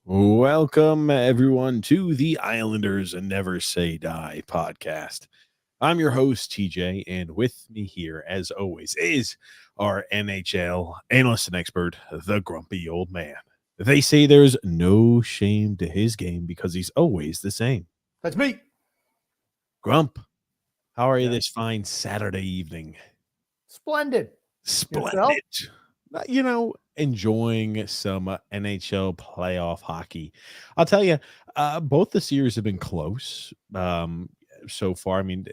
Welcome, everyone, to the Islanders Never Say Die podcast. I'm your host, TJ, and with me here, as always, is our NHL analyst and expert, the grumpy old man. They say there's no shame to his game because he's always the same. That's me. Grump, how are you this fine Saturday evening? Splendid. Splendid. You know, enjoying some NHL playoff hockey. I'll tell you, both the series have been close so far. I mean,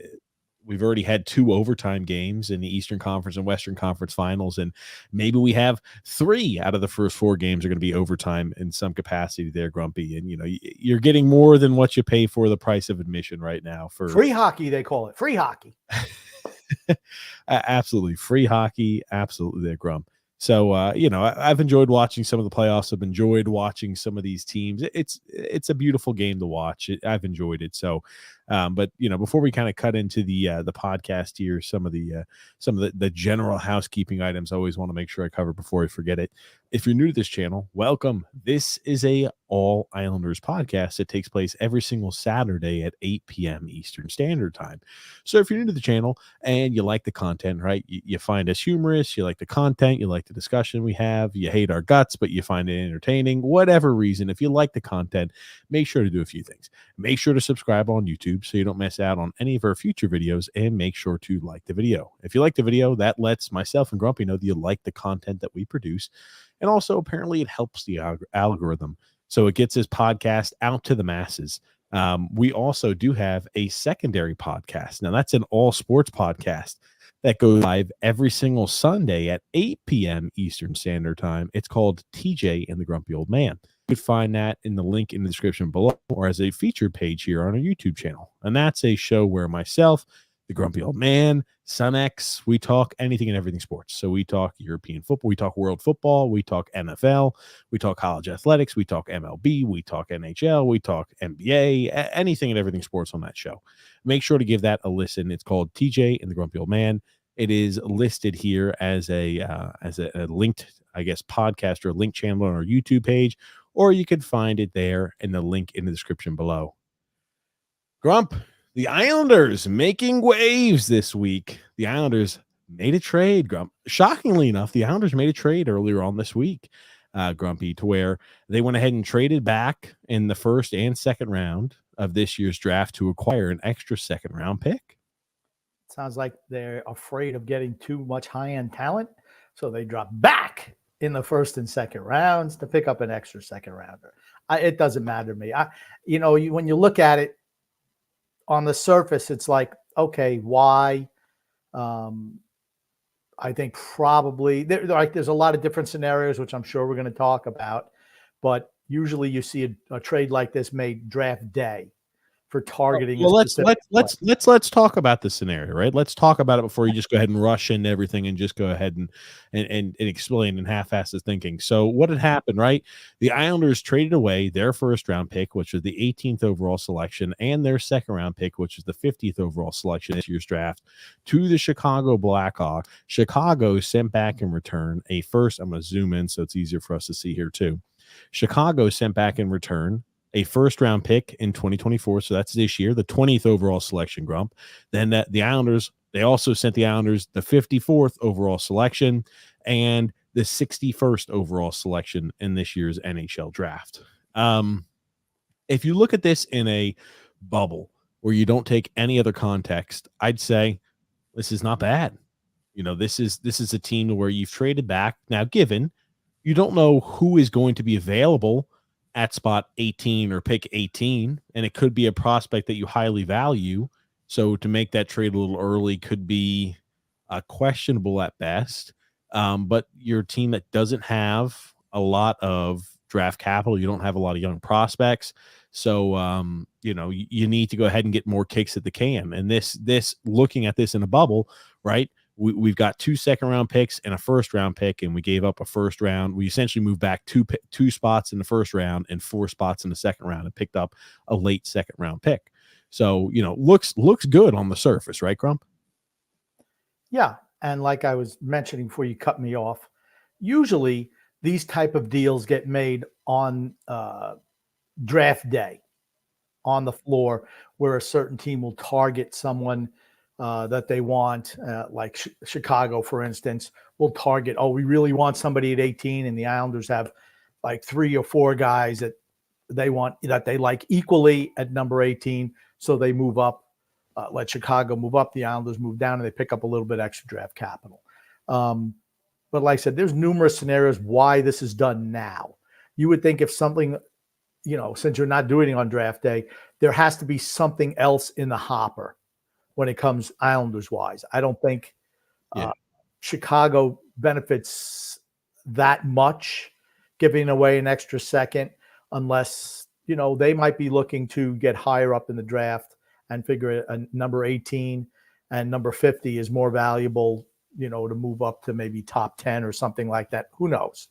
we've already had 2 overtime games in the Eastern Conference and Western Conference finals, and maybe we have 3 out of the first 4 games are going to be overtime in some capacity there, Grumpy. And, you know, you're getting more than what you pay for the price of admission right now. For free hockey, they call it. Free hockey. Absolutely. Free hockey. Absolutely there, Grump. So, you know, I've enjoyed watching some of the playoffs. I've enjoyed watching some of these teams. It's a beautiful game to watch. I've enjoyed it. So, but, you know, before we kind of cut into the podcast here, some of the general housekeeping items I always want to make sure I cover before I forget it. If you're new to this channel, welcome. This is a All Islanders podcast. It takes place every single Saturday at 8 p.m. Eastern Standard Time. So if you're new to the channel and you like the content, right, you find us humorous, you like the content, you like the discussion we have, you hate our guts, but you find it entertaining, whatever reason, if you like the content, make sure to do a few things. Make sure to subscribe on YouTube so you don't miss out on any of our future videos, and make sure to like the video. If you like the video, that lets myself and Grumpy know that you like the content that we produce. And also, apparently, it helps the algorithm. So it gets this podcast out to the masses. We also do have a secondary podcast. Now, that's an all sports podcast that goes live every single Sunday at 8 p.m. Eastern Standard Time. It's called TJ and the Grumpy Old Man. You could find that in the link in the description below, or as a featured page here on our YouTube channel. And that's a show where myself, the Grumpy Old Man, Son X, we talk anything and everything sports. So we talk European football, we talk world football, we talk NFL, we talk college athletics, we talk MLB, we talk NHL, we talk NBA, anything and everything sports on that show. Make sure to give that a listen. It's called TJ and the Grumpy Old Man. It is listed here as a linked, I guess, podcast or link channel on our YouTube page, or you could find it there in the link in the description below. Grump, the Islanders making waves this week. The Islanders made a trade, Grump. Shockingly enough, the Islanders made a trade earlier on this week, Grumpy, to where they went ahead and traded back in the first and second round of this year's draft to acquire an extra second round pick. Sounds like they're afraid of getting too much high-end talent, so they drop back in the first and second rounds to pick up an extra second rounder. It doesn't matter to me. When you look at it on the surface, it's like, okay, why? I think probably there's a lot of different scenarios, which I'm sure we're going to talk about, but usually you see a trade like this made draft day. for targeting a Well, specific player. let's talk about the scenario, right? Let's talk about it before you just go ahead and rush into everything and just go ahead and explain and half-ass the thinking. So what had happened, right? The Islanders traded away their first round pick, which was the 18th overall selection, and their second round pick, which is the 50th overall selection this year's draft, to the Chicago Blackhawks. Chicago sent back in return a first. I'm going to zoom in so it's easier for us to see here too. Chicago sent back in return a first round pick in 2024. So that's this year, the 20th overall selection, Grump. Then the Islanders, they also sent the Islanders the 54th overall selection and the 61st overall selection in this year's NHL draft. If you look at this in a bubble where you don't take any other context, I'd say this is not bad. You know, this is a team where you've traded back. Now, given you don't know who is going to be available at spot 18 or pick 18, and it could be a prospect that you highly value. So to make that trade a little early could be questionable at best. But you're a team that doesn't have a lot of draft capital. You don't have a lot of young prospects. So, you know, you need to go ahead and get more kicks at the can. And this looking at this in a bubble, right? We've got 2 second-round picks and a first-round pick, and we gave up a first round. We essentially moved back two spots in the first round and 4 spots in the second round and picked up a late second-round pick. So, you know, looks good on the surface, right, Grump? Yeah, and like I was mentioning before you cut me off, usually these type of deals get made on draft day on the floor where a certain team will target someone that they want, like Chicago, for instance, will target, oh, we really want somebody at 18, and the Islanders have like 3 or 4 guys that they want, that they like equally at number 18, so they move up, let Chicago move up, the Islanders move down, and they pick up a little bit extra draft capital. But like I said, there's numerous scenarios why this is done now. You would think if something, you know, since you're not doing it on draft day, there has to be something else in the hopper when it comes Islanders wise. I don't think Chicago benefits that much giving away an extra second, unless, you know, they might be looking to get higher up in the draft and figure a number 18 and number 50 is more valuable, you know, to move up to maybe top 10 or something like that. Who knows?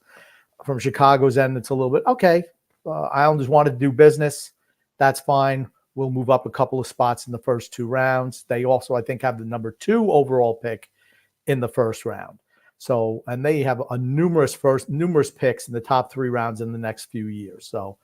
From Chicago's end, it's a little bit, okay, Islanders wanted to do business. That's fine. We'll move up a couple of spots in the first 2 rounds. They also, I think, have the number 2 overall pick in the first round. So, and they have a numerous picks in the top 3 rounds in the next few years. So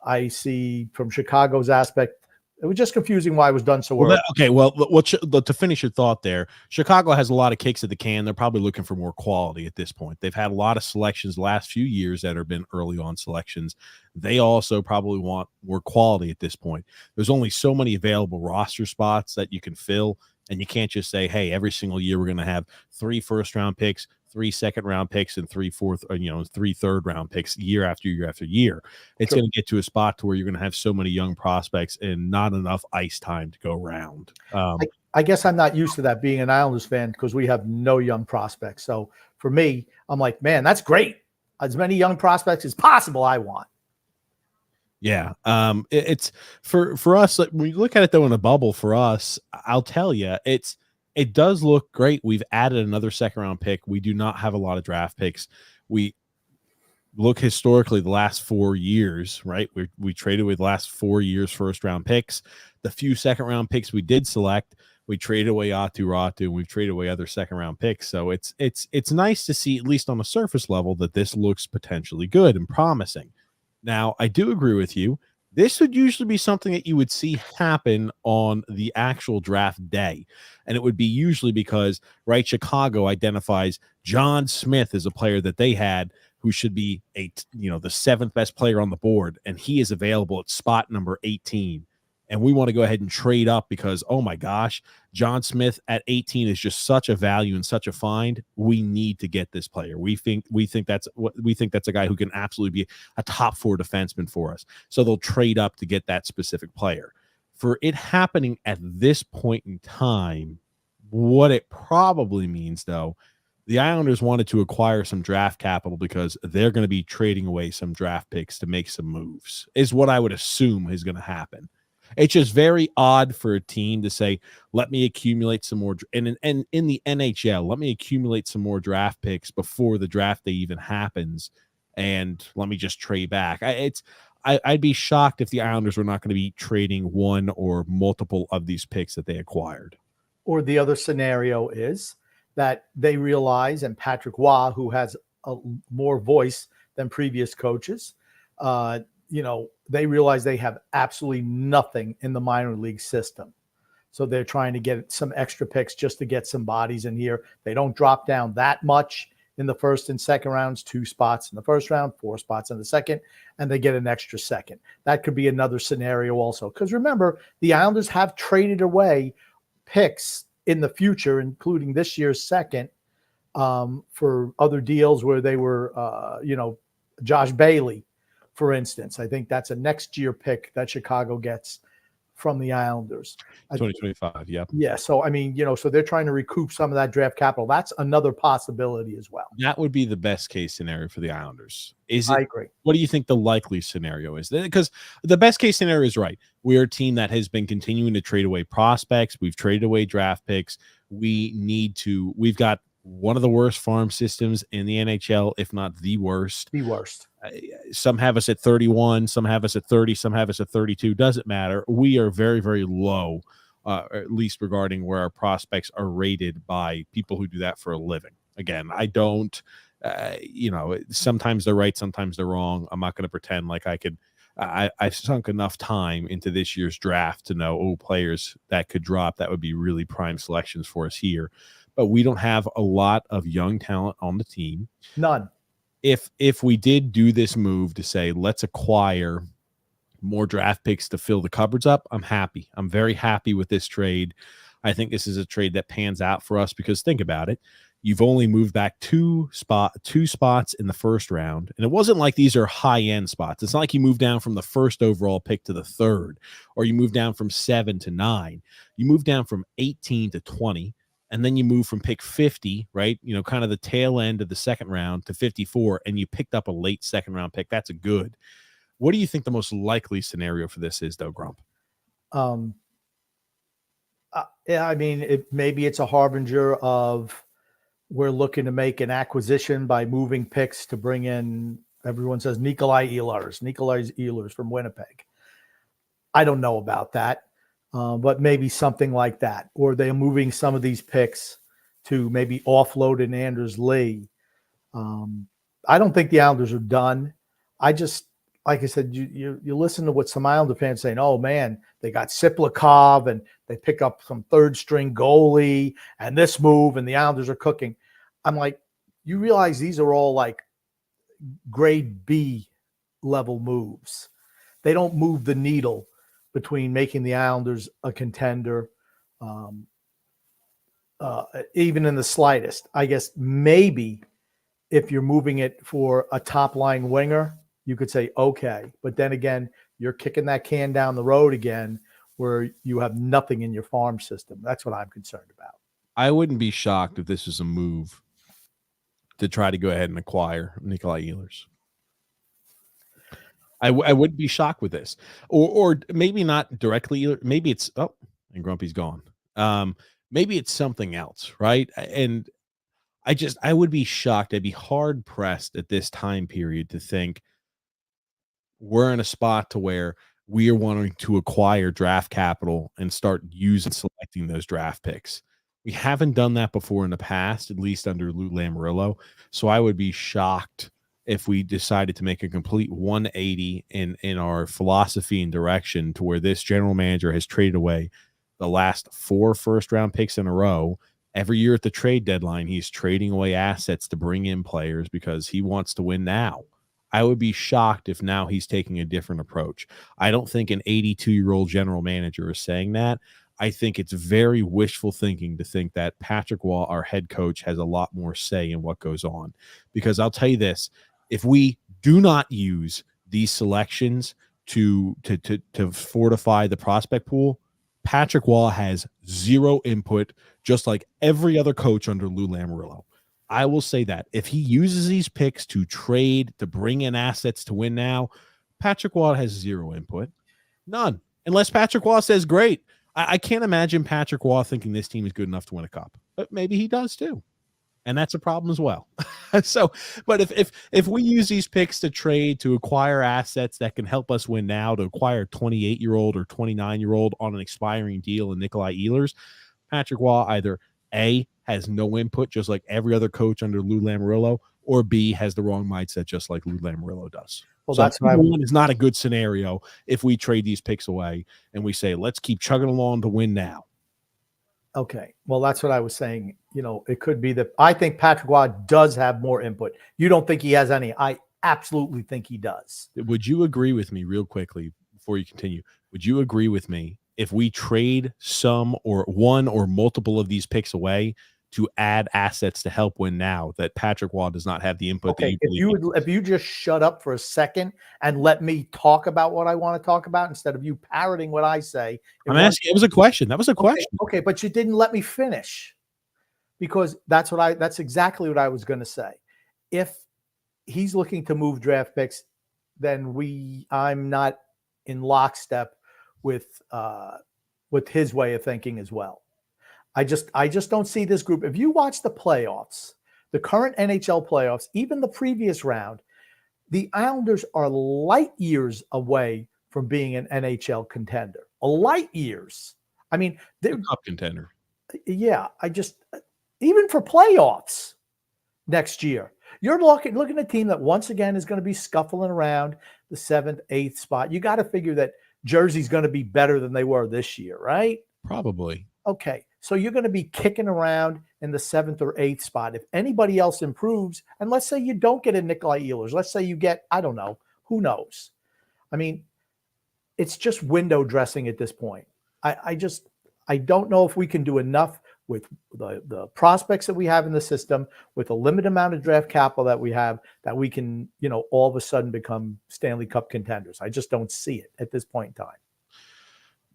I see from Chicago's aspect, it was just confusing why it was done so early. To finish your thought there, Chicago has a lot of kicks at the can. They're probably looking for more quality at this point. They've had a lot of selections the last few years that have been early on selections. They also probably want more quality at this point. There's only so many available roster spots that you can fill, and you can't just say, hey, every single year we're going to have 3 first-round picks, 3 second-round picks, and 3 third-round picks year after year after year. It's going to get to a spot to where you're going to have so many young prospects and not enough ice time to go around. I guess I'm not used to that being an Islanders fan because we have no young prospects. So for me, I'm like, man, that's great. As many young prospects as possible I want. Yeah. It's for us, like, when you look at it though in a bubble, for us, I'll tell you, it does look great. We've added another second round pick. We do not have a lot of draft picks. We look historically the last 4 years, right? We traded with the last 4 years first round picks. The few second round picks we did select, we traded away Ratu, and we've traded away other second round picks. So it's nice to see, at least on a surface level, that this looks potentially good and promising. Now, I do agree with you. This would usually be something that you would see happen on the actual draft day. And it would be usually because, right, Chicago identifies John Smith as a player that they had who should be the 7th best player on the board, and he is available at spot number 18. And we want to go ahead and trade up because, oh my gosh, John Smith at 18 is just such a value and such a find. We need to get this player. We think that's a guy who can absolutely be a top 4 defenseman for us. So they'll trade up to get that specific player. For it happening at this point in time, what it probably means, though, the Islanders wanted to acquire some draft capital because they're going to be trading away some draft picks to make some moves, is what I would assume is going to happen. It's just very odd for a team to say, let me accumulate some more. And in the NHL, let me accumulate some more draft picks before the draft day even happens. And let me just trade back. I'd be shocked if the Islanders were not going to be trading one or multiple of these picks that they acquired. Or the other scenario is that they realize, and Patrick Waugh, who has a more voice than previous coaches, they realize they have absolutely nothing in the minor league system. So they're trying to get some extra picks just to get some bodies in here. They don't drop down that much in the first and second rounds, 2 spots in the first round, 4 spots in the second, and they get an extra second. That could be another scenario also. Because remember, the Islanders have traded away picks in the future, including this year's second, for other deals where they were, Josh Bailey, for instance. I think that's a next year pick that Chicago gets from the Islanders. 2025, yeah. Yeah. So, so they're trying to recoup some of that draft capital. That's another possibility as well. That would be the best case scenario for the Islanders. I agree. What do you think the likely scenario is? Because the best case scenario is right. We're a team that has been continuing to trade away prospects. We've traded away draft picks. We've got one of the worst farm systems in the NHL, if not the worst. The worst. Some have us at 31, some have us at 30, some have us at 32. Doesn't matter. We are very, very low, at least regarding where our prospects are rated by people who do that for a living. Again, I don't, sometimes they're right, sometimes they're wrong. I'm not going to pretend like I've sunk enough time into this year's draft to know, players that could drop. That would be really prime selections for us here. But we don't have a lot of young talent on the team. None. If we did do this move to say, let's acquire more draft picks to fill the cupboards up, I'm happy. I'm very happy with this trade. I think this is a trade that pans out for us because think about it. You've only moved back two spots in the first round. And it wasn't like these are high-end spots. It's not like you moved down from the first overall pick to the third, or you moved down from 7 to 9. You moved down from 18 to 20. And then you move from pick 50, right? Kind of the tail end of the second round to 54, and you picked up a late second round pick. That's a good. What do you think the most likely scenario for this is, though, Grump? Maybe it's a harbinger of we're looking to make an acquisition by moving picks to bring in, everyone says, Nikolai Ehlers from Winnipeg. I don't know about that. But maybe something like that, or they're moving some of these picks to maybe offload in Anders Lee. I don't think the Islanders are done. I just, like I said, you listen to what some Islander fans saying, oh man, they got Siplikov and they pick up some third string goalie and this move and the Islanders are cooking. I'm like, you realize these are all like grade B level moves. They don't move the needle between making the Islanders a contender, even in the slightest. I guess maybe if you're moving it for a top-line winger, you could say, okay. But then again, you're kicking that can down the road again where you have nothing in your farm system. That's what I'm concerned about. I wouldn't be shocked if this was a move to try to go ahead and acquire Nikolai Ehlers. I wouldn't be shocked with this, or maybe not directly. Maybe it's and Grumpy's gone. Maybe it's something else, right? And I would be shocked. I'd be hard pressed at this time period to think we're in a spot to where we are wanting to acquire draft capital and start selecting those draft picks. We haven't done that before in the past, at least under Lou Lamoriello. So I would be shocked if we decided to make a complete 180 in our philosophy and direction to where this general manager has traded away the last 4 first-round picks in a row. Every year at the trade deadline, he's trading away assets to bring in players because he wants to win now. I would be shocked if now he's taking a different approach. I don't think an 82-year-old general manager is saying that. I think it's very wishful thinking to think that Patrick Waugh, our head coach, has a lot more say in what goes on. Because I'll tell you this, if we do not use these selections to fortify the prospect pool, Patrick Waugh has zero input, just like every other coach under Lou Lamoriello. I will say that. If he uses these picks to trade, to bring in assets to win now, Patrick Waugh has zero input. None. Unless Patrick Waugh says, great. I can't imagine Patrick Waugh thinking this team is good enough to win a cup, but maybe he does too. And that's a problem as well. So, but if we use these picks to trade, to acquire assets that can help us win now, to acquire a 28-year-old or 29-year-old on an expiring deal and Nikolai Ehlers, Patrick Waugh either A, has no input, just like every other coach under Lou Lamoriello, or B, has the wrong mindset, just like Lou Lamoriello does. Well, So that's what one is not a good scenario if we trade these picks away and we say, let's keep chugging along to win now. Okay. Well, that's what I was saying. You know, it could be that I think Patrick Waugh does have more input. You don't think he has any? I absolutely think he does. Would you agree with me real quickly before you continue? Would you agree with me if we trade some or one or multiple of these picks away to add assets to help win now, that Patrick Waugh does not have the input? Okay, if you just shut up for a second and let me talk about what I want to talk about instead of you parroting what I say. I'm asking. It was a question. That was a question. Okay, but you didn't let me finish, because that's exactly what I was going to say. If he's looking to move draft picks, then I'm not in lockstep with his way of thinking as well. I just don't see this group. If you watch the playoffs, the current NHL playoffs, even the previous round, the Islanders are light years away from being an NHL contender. Light years. I mean, they're a cup contender. Yeah, even for playoffs next year, you're looking at a team that once again is going to be scuffling around the 7th, 8th spot. You got to figure that Jersey's going to be better than they were this year, right? Probably. Okay, so you're going to be kicking around in the 7th or 8th spot. If anybody else improves, and let's say you don't get a Nikolai Ehlers, let's say you get, I don't know, who knows? I mean, it's just window dressing at this point. I don't know if we can do enough with the prospects that we have in the system, with a limited amount of draft capital that we have, that we can, all of a sudden become Stanley Cup contenders. I just don't see it at this point in time.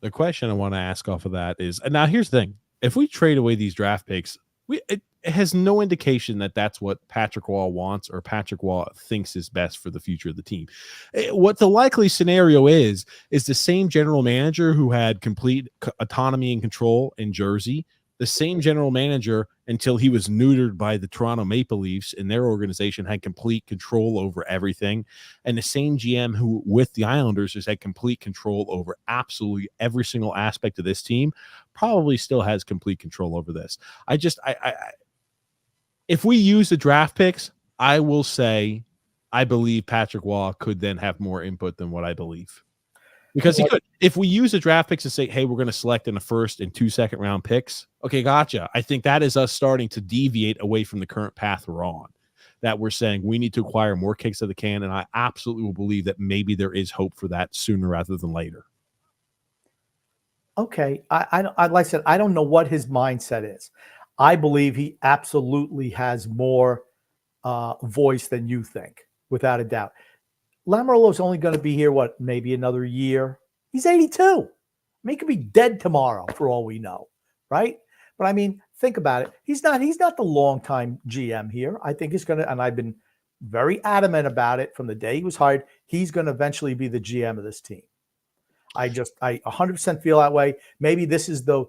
The question I want to ask off of that is, and now here's the thing: if we trade away these draft picks, it has no indication that that's what Patrick Waugh wants or Patrick Waugh thinks is best for the future of the team. What the likely scenario is the same general manager who had complete autonomy and control in Jersey, the same general manager until he was neutered by the Toronto Maple Leafs and their organization had complete control over everything. And the same GM who with the Islanders has had complete control over absolutely every single aspect of this team probably still has complete control over this. If we use the draft picks, I will say I believe Patrick Waugh could then have more input than what I believe. Because he could. If we use the draft picks and say, hey, we're going to select in the 1st and 2 second-round picks, okay, gotcha. I think that is us starting to deviate away from the current path we're on, that we're saying we need to acquire more kicks of the can, and I absolutely will believe that maybe there is hope for that sooner rather than later. Okay. Like I said, I don't know what his mindset is. I believe he absolutely has more voice than you think, without a doubt. Lamoriello's only going to be here, maybe another year. He's 82. I mean, he could be dead tomorrow for all we know, right? But I mean, think about it. He's not the longtime GM here. I think he's going to, and I've been very adamant about it from the day he was hired, he's going to eventually be the GM of this team. I 100% feel that way. Maybe this is the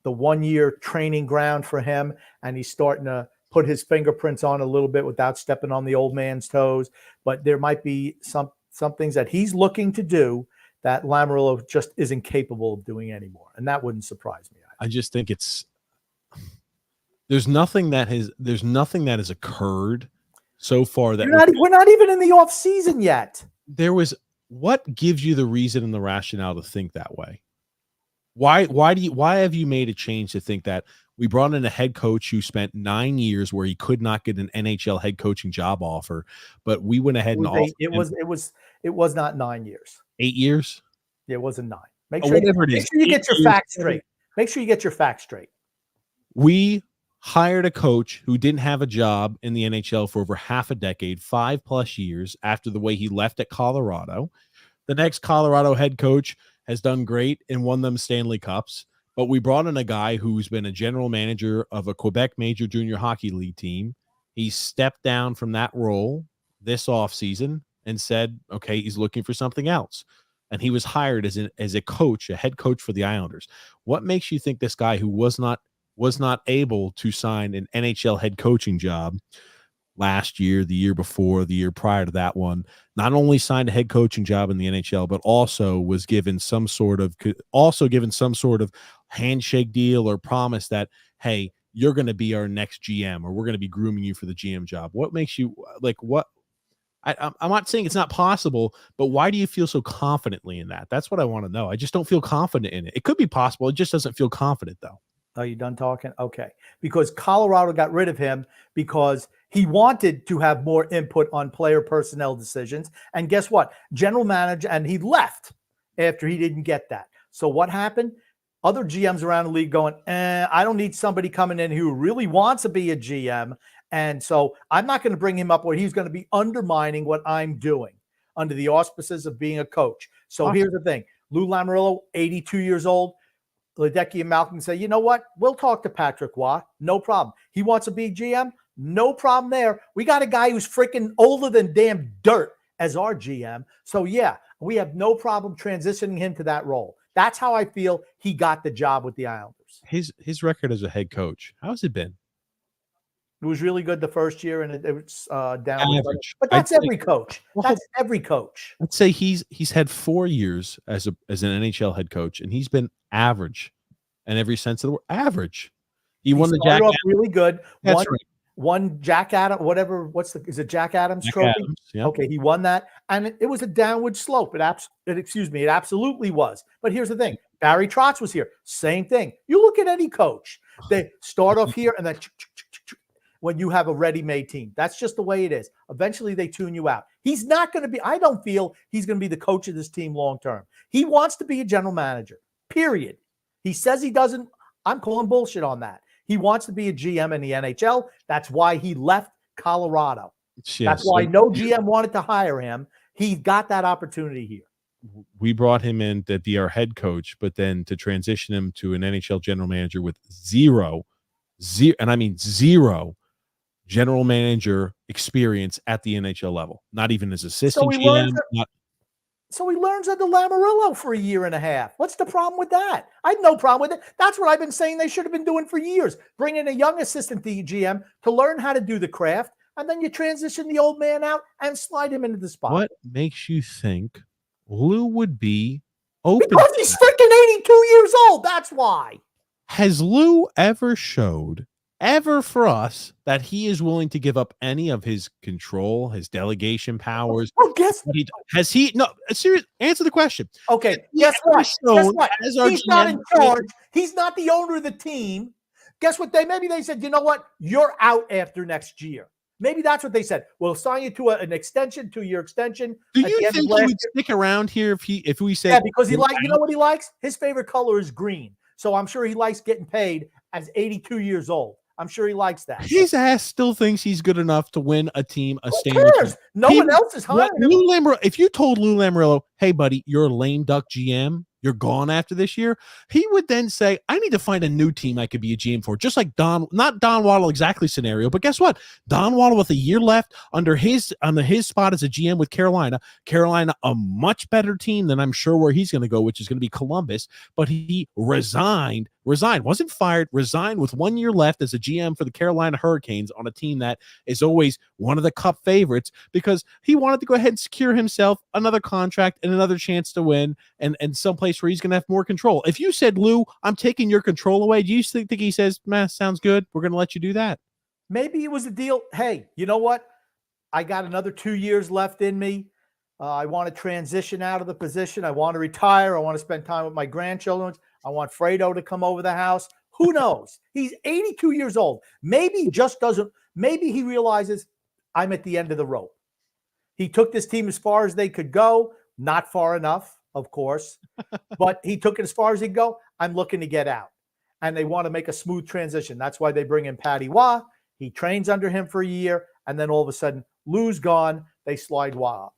1-year training ground for him, and he's starting to put his fingerprints on a little bit without stepping on the old man's toes. But there might be some things that he's looking to do that Lamoriello just isn't capable of doing anymore. And that wouldn't surprise me. I just think there's nothing that has occurred so far that we're not even in the off season yet. What gives you the reason and the rationale to think that way? Why have you made a change to think that? We brought in a head coach who spent 9 years where he could not get an NHL head coaching job offer, but we went ahead and offered it was not 9 years. 8 years? Yeah, it wasn't 9. Make sure you get your facts straight. Make sure you get your facts straight. We hired a coach who didn't have a job in the NHL for over half a decade, 5+ years after the way he left at Colorado. The next Colorado head coach has done great and won them Stanley Cups. But we brought in a guy who's been a general manager of a Quebec Major Junior Hockey League team. He stepped down from that role this offseason and said, okay, he's looking for something else. and he was hired as a coach, a head coach for the Islanders. What makes you think this guy who was not able to sign an NHL head coaching job last year, the year before, the year prior to that one, not only signed a head coaching job in the NHL, but also was given some sort of handshake deal or promise that, hey, you're going to be our next GM, or we're going to be grooming you for the GM job? What makes you like what? I'm not saying it's not possible, but why do you feel so confidently in that? That's what I want to know. I just don't feel confident in it. It could be possible. It just doesn't feel confident, though. Are you done talking? Okay. Because Colorado got rid of him because he wanted to have more input on player personnel decisions. And guess what? General manager, and he left after he didn't get that. So what happened? Other GMs around the league going, I don't need somebody coming in who really wants to be a GM. And so I'm not going to bring him up where he's going to be undermining what I'm doing under the auspices of being a coach. So here's the thing. Lou Lamoriello, 82 years old. Ledecky and Malcolm say, you know what? We'll talk to Patrick Waugh. No problem. He wants to be GM? No problem there. We got a guy who's freaking older than damn dirt as our GM. So, yeah, we have no problem transitioning him to that role. That's how I feel he got the job with the Islanders. His record as a head coach, how's it been? It was really good the first year, and it was down. Average. But that's every coach. That's every coach. I'd say he's had 4 years as an NHL head coach, and he's been average in every sense of the word. Average. He won the Jack Adams. Really good. That's right. Won Jack Adams, whatever. Is it Jack Adams trophy? Adams, yep. Okay, he won that, and it was a downward slope. It absolutely was. But here's the thing: Barry Trotz was here. Same thing. You look at any coach; they start off here, and then when you have a ready-made team, that's just the way it is. Eventually, they tune you out. He's not going to be. I don't feel he's going to be the coach of this team long term. He wants to be a general manager. Period. He says he doesn't. I'm calling bullshit on that. He wants to be a GM in the NHL. That's why he left Colorado. Yes. That's why no GM wanted to hire him. He got that opportunity here. We brought him in to be our head coach, but then to transition him to an NHL general manager with zero, and I mean zero general manager experience at the NHL level, not even as assistant GM. So he learns under Lamoriello for a year and a half. What's the problem with that? I have no problem with it. That's what I've been saying they should have been doing for years. Bring in a young assistant GM to learn how to do the craft, and then you transition the old man out and slide him into the spot. What makes you think Lou would be open? Because he's freaking 82 years old. That's why. Has Lou ever showed for us that he is willing to give up any of his control, his delegation powers? Oh, has he? No, serious. Answer the question. Okay, guess what? He's not in charge. He's not the owner of the team. Guess what? Maybe they said, you know what? You're out after next year. Maybe that's what they said. We'll sign you to an extension, 2-year extension. Do you think he would stick around here if we said? Yeah, because you know what he likes? His favorite color is green. So I'm sure he likes getting paid as 82 years old. I'm sure he likes that. His ass still thinks he's good enough to win a team, a Stanley Cup. No one else is hiring him. If you told Lou Lamoriello, hey, buddy, you're a lame duck GM, you're gone after this year, he would then say, I need to find a new team I could be a GM for. Just like not Don Waddle exactly scenario, but guess what? Don Waddle with a year left under his spot as a GM with Carolina, a much better team than I'm sure where he's going to go, which is going to be Columbus. But he resigned, wasn't fired, resigned with 1 year left as a GM for the Carolina Hurricanes on a team that is always one of the cup favorites, because he wanted to go ahead and secure himself another contract and another chance to win and someplace where he's going to have more control. If you said, Lou, I'm taking your control away, do you think he says, sounds good, we're going to let you do that? Maybe it was a deal. Hey, you know what? I got another 2 years left in me. I want to transition out of the position. I want to retire. I want to spend time with my grandchildren. I want Fredo to come over the house. Who knows? He's 82 years old. Maybe he realizes I'm at the end of the rope. He took this team as far as they could go. Not far enough, of course, but he took it as far as he could go. I'm looking to get out. And they want to make a smooth transition. That's why they bring in Patty Waugh. He trains under him for a year, and then all of a sudden, Lou's gone. They slide Waugh.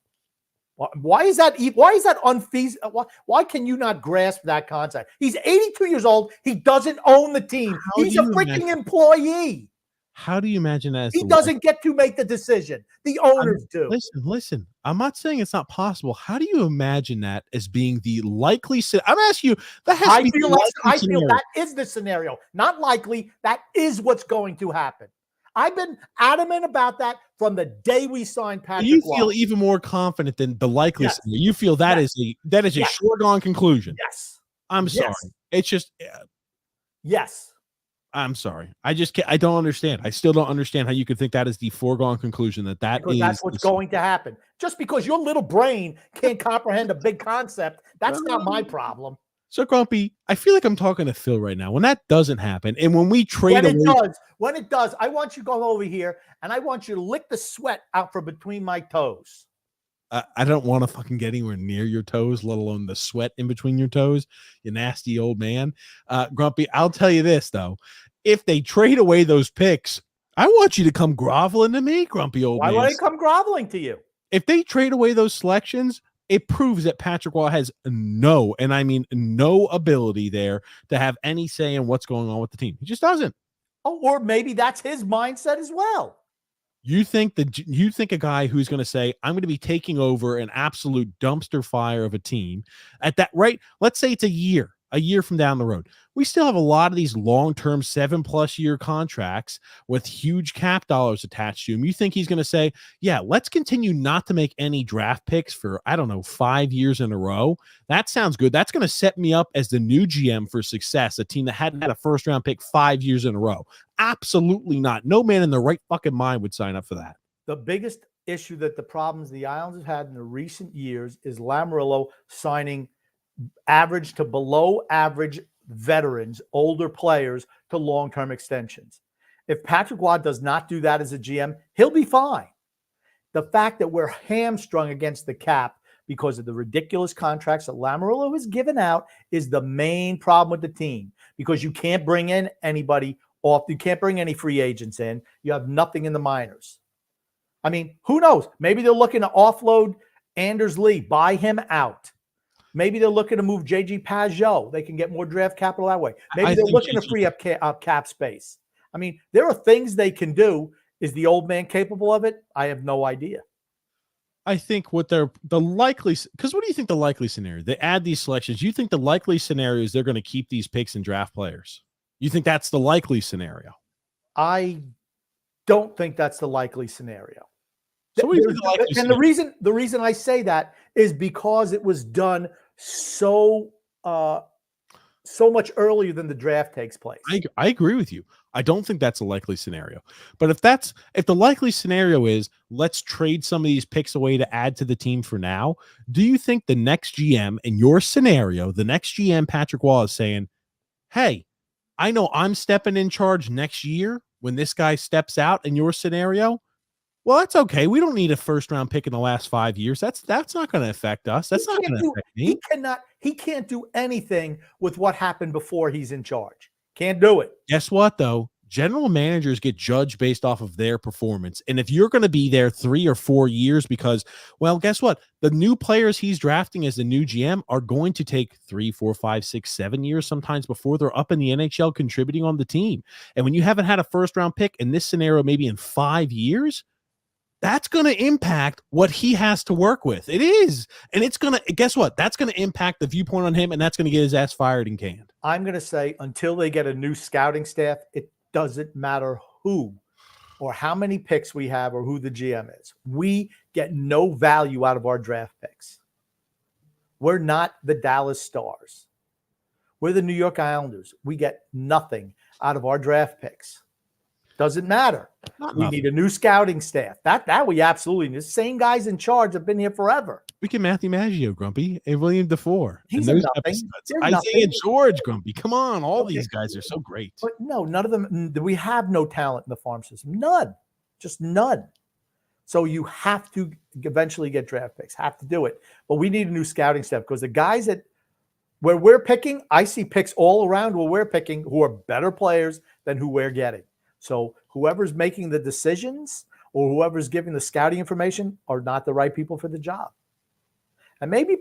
Why is that unfeasible? Why can you not grasp that concept? He's 82 years old. He doesn't own the team. He's a freaking employee. How do you imagine that? He doesn't get to make the decision. The owners do. Listen. I'm not saying it's not possible. How do you imagine that as being the likely? I'm asking you. That has to be the likely scenario. That is the scenario. Not likely. That is what's going to happen. I've been adamant about that from the day we signed Patrick. You feel even more confident than the likely scenario. You feel that is a foregone conclusion. Yes. I'm sorry. It's just yes. I'm sorry. I just can't. I don't understand. I still don't understand how you could think that is the foregone conclusion because that's what's going to happen. Just because your little brain can't comprehend a big concept, that's not my problem. So Grumpy, I feel like I'm talking to Phil right now. When that doesn't happen, and when we trade when it does, I want you to go over here and I want you to lick the sweat out from between my toes. I don't want to fucking get anywhere near your toes, let alone the sweat in between your toes, you nasty old man. Grumpy, I'll tell you this, though. If they trade away those picks, I want you to come groveling to me, grumpy old man. Why would I come groveling to you? If they trade away those selections, it proves that Patrick Waugh has no ability there to have any say in what's going on with the team. He just doesn't. Oh, or maybe that's his mindset as well. You think a guy who's going to say, I'm going to be taking over an absolute dumpster fire of a team at that rate, let's say it's a year from down the road. We still have a lot of these long-term 7+ year contracts with huge cap dollars attached to him. You think he's going to say, yeah, let's continue not to make any draft picks for, 5 years in a row. That sounds good. That's going to set me up as the new GM for success, a team that hadn't had a first-round pick 5 years in a row. Absolutely not. No man in their right fucking mind would sign up for that. The biggest issue that the Islanders have had in the recent years is Lamoriello signing average to below average veterans, older players, to long-term extensions. If Patrick Waugh does not do that as a GM, he'll be fine. The fact that we're hamstrung against the cap because of the ridiculous contracts that Lamoriello has given out is the main problem with the team, because you can't bring in anybody off. You can't bring any free agents in. You have nothing in the minors. I mean, who knows? Maybe they're looking to offload Anders Lee, buy him out. Maybe they're looking to move JG Pajot. They can get more draft capital that way. Maybe they're looking to free up cap space. I mean, there are things they can do. Is the old man capable of it? I have no idea. I think what the likely, because what do you think the likely scenario? They add these selections. You think the likely scenario is they're going to keep these picks and draft players? You think that's the likely scenario? I don't think that's the likely scenario. So what do you think the likely scenario? The reason I say that is because it was done so much earlier than the draft takes place. I agree with you. I don't think that's a likely scenario. But if the likely scenario is let's trade some of these picks away to add to the team for now, do you think the next GM in your scenario, the next GM Patrick Waugh is saying, hey, I know I'm stepping in charge next year when this guy steps out in your scenario? Well, that's okay. We don't need a first-round pick in the last 5 years. That's not going to affect us. That's not going to affect me. He can't do anything with what happened before he's in charge. Can't do it. Guess what, though? General managers get judged based off of their performance. And if you're going to be there 3 or 4 years because, well, guess what? The new players he's drafting as the new GM are going to take 3, 4, 5, 6, 7 years sometimes before they're up in the NHL contributing on the team. And when you haven't had a first-round pick in this scenario maybe in 5 years, that's going to impact what he has to work with. It is. And it's going to, guess what? That's going to impact the viewpoint on him, and that's going to get his ass fired and canned. I'm going to say until they get a new scouting staff, it doesn't matter who or how many picks we have or who the GM is. We get no value out of our draft picks. We're not the Dallas Stars. We're the New York Islanders. We get nothing out of our draft picks. Doesn't matter. We need a new scouting staff. That we absolutely need. The same guys in charge have been here forever. We can Matthew Maggio, Grumpy, and William DeFore. He's nothing. Isaiah George, Grumpy. Come on. All these guys are so great. But no, none of them. We have no talent in the farm system. None. Just none. So you have to eventually get draft picks. Have to do it. But we need a new scouting staff because the guys where we're picking, I see picks all around where we're picking who are better players than who we're getting. So whoever's making the decisions or whoever's giving the scouting information are not the right people for the job. And maybe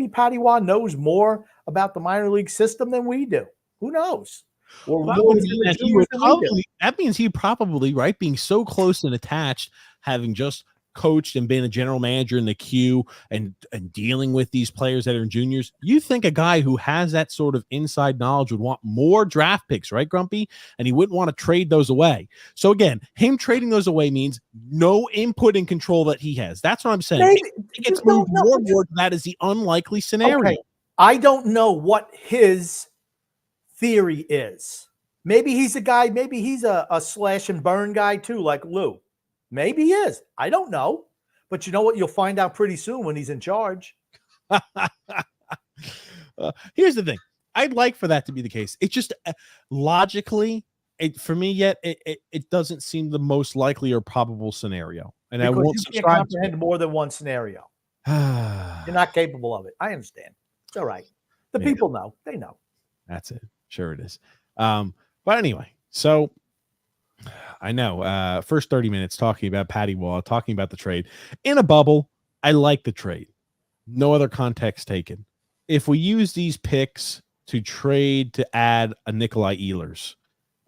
Patty Waugh knows more about the minor league system than we do. Who knows? That means he probably, right, being so close and attached, having just coached and been a general manager in the queue and dealing with these players that are juniors, you think a guy who has that sort of inside knowledge would want more draft picks, right, Grumpy? And he wouldn't want to trade those away. So again, him trading those away means no input and control that he has. That's what I'm saying. Maybe, He gets moved more toward that is the unlikely scenario. Okay. I don't know what his theory is. Maybe he's a guy, maybe he's a slash and burn guy too, like Lou. Maybe he is. I don't know. But you know what? You'll find out pretty soon when he's in charge. Here's the thing. I'd like for that to be the case. It just logically, for me yet, it doesn't seem the most likely or probable scenario. And because I won't you can't comprehend more than one scenario. You're not capable of it. I understand. It's all right. The people know. They know. That's it. Sure it is. But anyway, so I know first 30 minutes talking about Patty Waugh, talking about the trade. In a bubble, I like the trade. No other context taken. If we use these picks to trade to add a Nikolai Ehlers,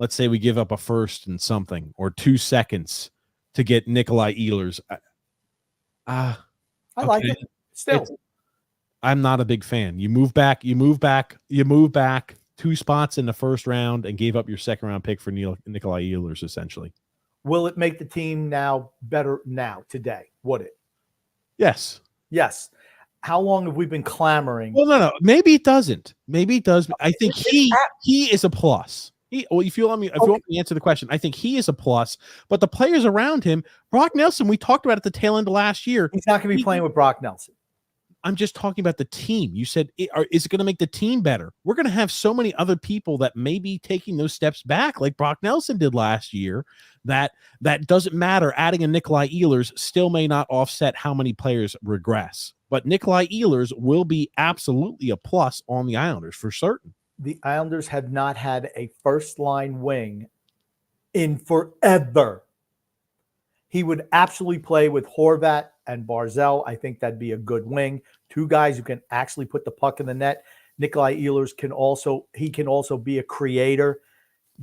let's say we give up a first and something or 2 seconds to get Nikolai Ehlers. I like it. Still. I'm not a big fan. You move back 2 spots in the first round and gave up your second round pick for Nikolai Ehlers, essentially. Will it make the team now better today? Would it? Yes. Yes. How long have we been clamoring? Well, no. Maybe it doesn't. Maybe it does. I think he is a plus. If you want me to answer the question, I think he is a plus. But the players around him, Brock Nelson, we talked about at the tail end of last year. He's not going to be playing with Brock Nelson. I'm just talking about the team. You said, is it going to make the team better? We're going to have so many other people that may be taking those steps back, like Brock Nelson did last year. That doesn't matter. Adding a Nikolai Ehlers still may not offset how many players regress. But Nikolai Ehlers will be absolutely a plus on the Islanders for certain. The Islanders have not had a first-line wing in forever. He would absolutely play with Horvat and Barzal. I think that'd be a good wing. 2 guys who can actually put the puck in the net. Nikolai Ehlers can also be a creator.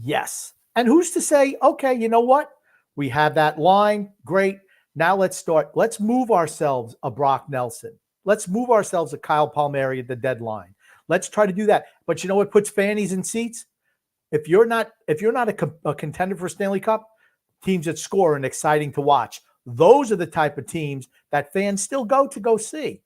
Yes. And who's to say, okay, you know what? We have that line. Great. Now let's start. Let's move ourselves a Brock Nelson. Let's move ourselves a Kyle Palmieri at the deadline. Let's try to do that. But you know what puts fannies in seats? If you're not a contender for Stanley Cup, teams that score and exciting to watch. Those are the type of teams that fans still go see.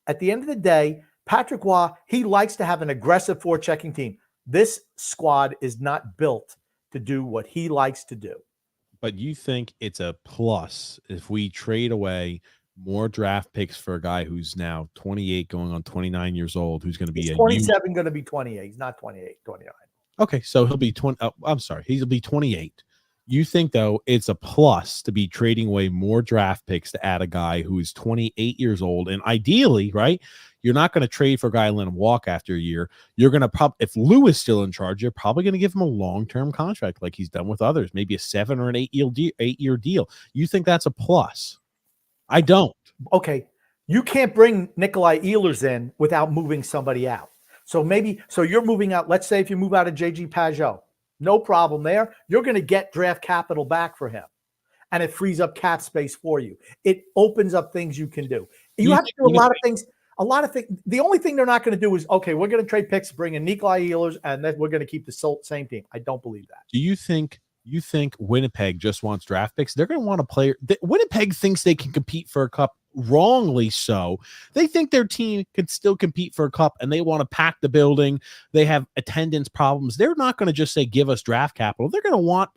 At the end of the day, Patrick Waugh, he likes to have an aggressive forechecking team. This squad is not built to do what he likes to do. But you think it's a plus if we trade away more draft picks for a guy who's now 28 going on 29 years old, who's going to be 27 going to be 28. He's not 28, 29. Okay, so he'll be 20. I'm sorry, he'll be 28. You think, though, it's a plus to be trading away more draft picks to add a guy who is 28 years old. And ideally, right, you're not going to trade for a guy and let him walk after a year. You're going to if Lou is still in charge, you're probably going to give him a long-term contract like he's done with others, maybe a 7 or an 8-year deal. You think that's a plus? I don't. Okay, you can't bring Nikolai Ehlers in without moving somebody out. So you're moving out. Let's say if you move out of JG Pajot. No problem there. You're going to get draft capital back for him. And it frees up cap space for you. It opens up things you can do. You have to do a lot of things. The only thing they're not going to do is, okay, we're going to trade picks, bring in Nikolai Ehlers, and then we're going to keep the same team. I don't believe that. Do you think Winnipeg just wants draft picks? They're going to want a player. Winnipeg thinks they can compete for a cup. Wrongly so. They think their team can still compete for a cup and they want to pack the building. They have attendance problems. They're not going to just say, give us draft capital. They're going to want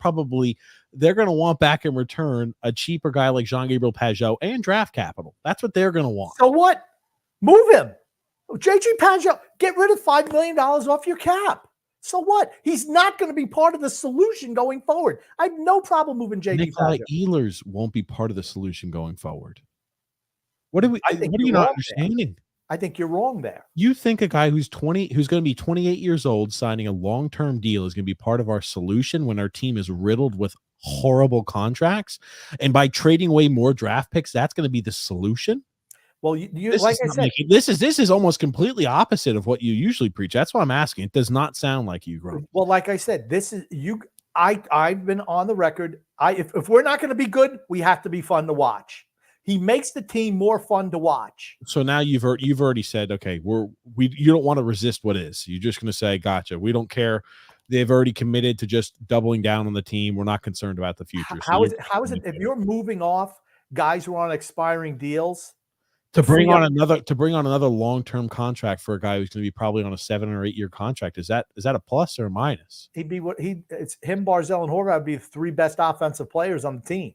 back in return a cheaper guy like Jean-Gabriel Pajot and draft capital. That's what they're going to want. So what? Move him. JG Pajot, get rid of $5 million off your cap. So what? He's not going to be part of the solution going forward. I have no problem moving JG Nikolai Pajot. Ehlers won't be part of the solution going forward. What are you not understanding? I think you're wrong there. You think a guy who's 20, who's going to be 28 years old, signing a long-term deal is going to be part of our solution when our team is riddled with horrible contracts? And by trading away more draft picks, that's going to be the solution? Well, this is almost completely opposite of what you usually preach. That's why I'm asking. It does not sound like you, Grum. Well, like I said, I've been on the record. If we're not going to be good, we have to be fun to watch. He makes the team more fun to watch. So now you've already said, okay, you don't want to resist what is. You're just going to say, gotcha. We don't care. They've already committed to just doubling down on the team. We're not concerned about the future. How is it if you're moving off guys who are on expiring deals to bring on another long-term contract for a guy who's going to be probably on a 7 or 8 year contract? Is that a plus or a minus? It's him, Barzell, and Horvath would be the 3 best offensive players on the team.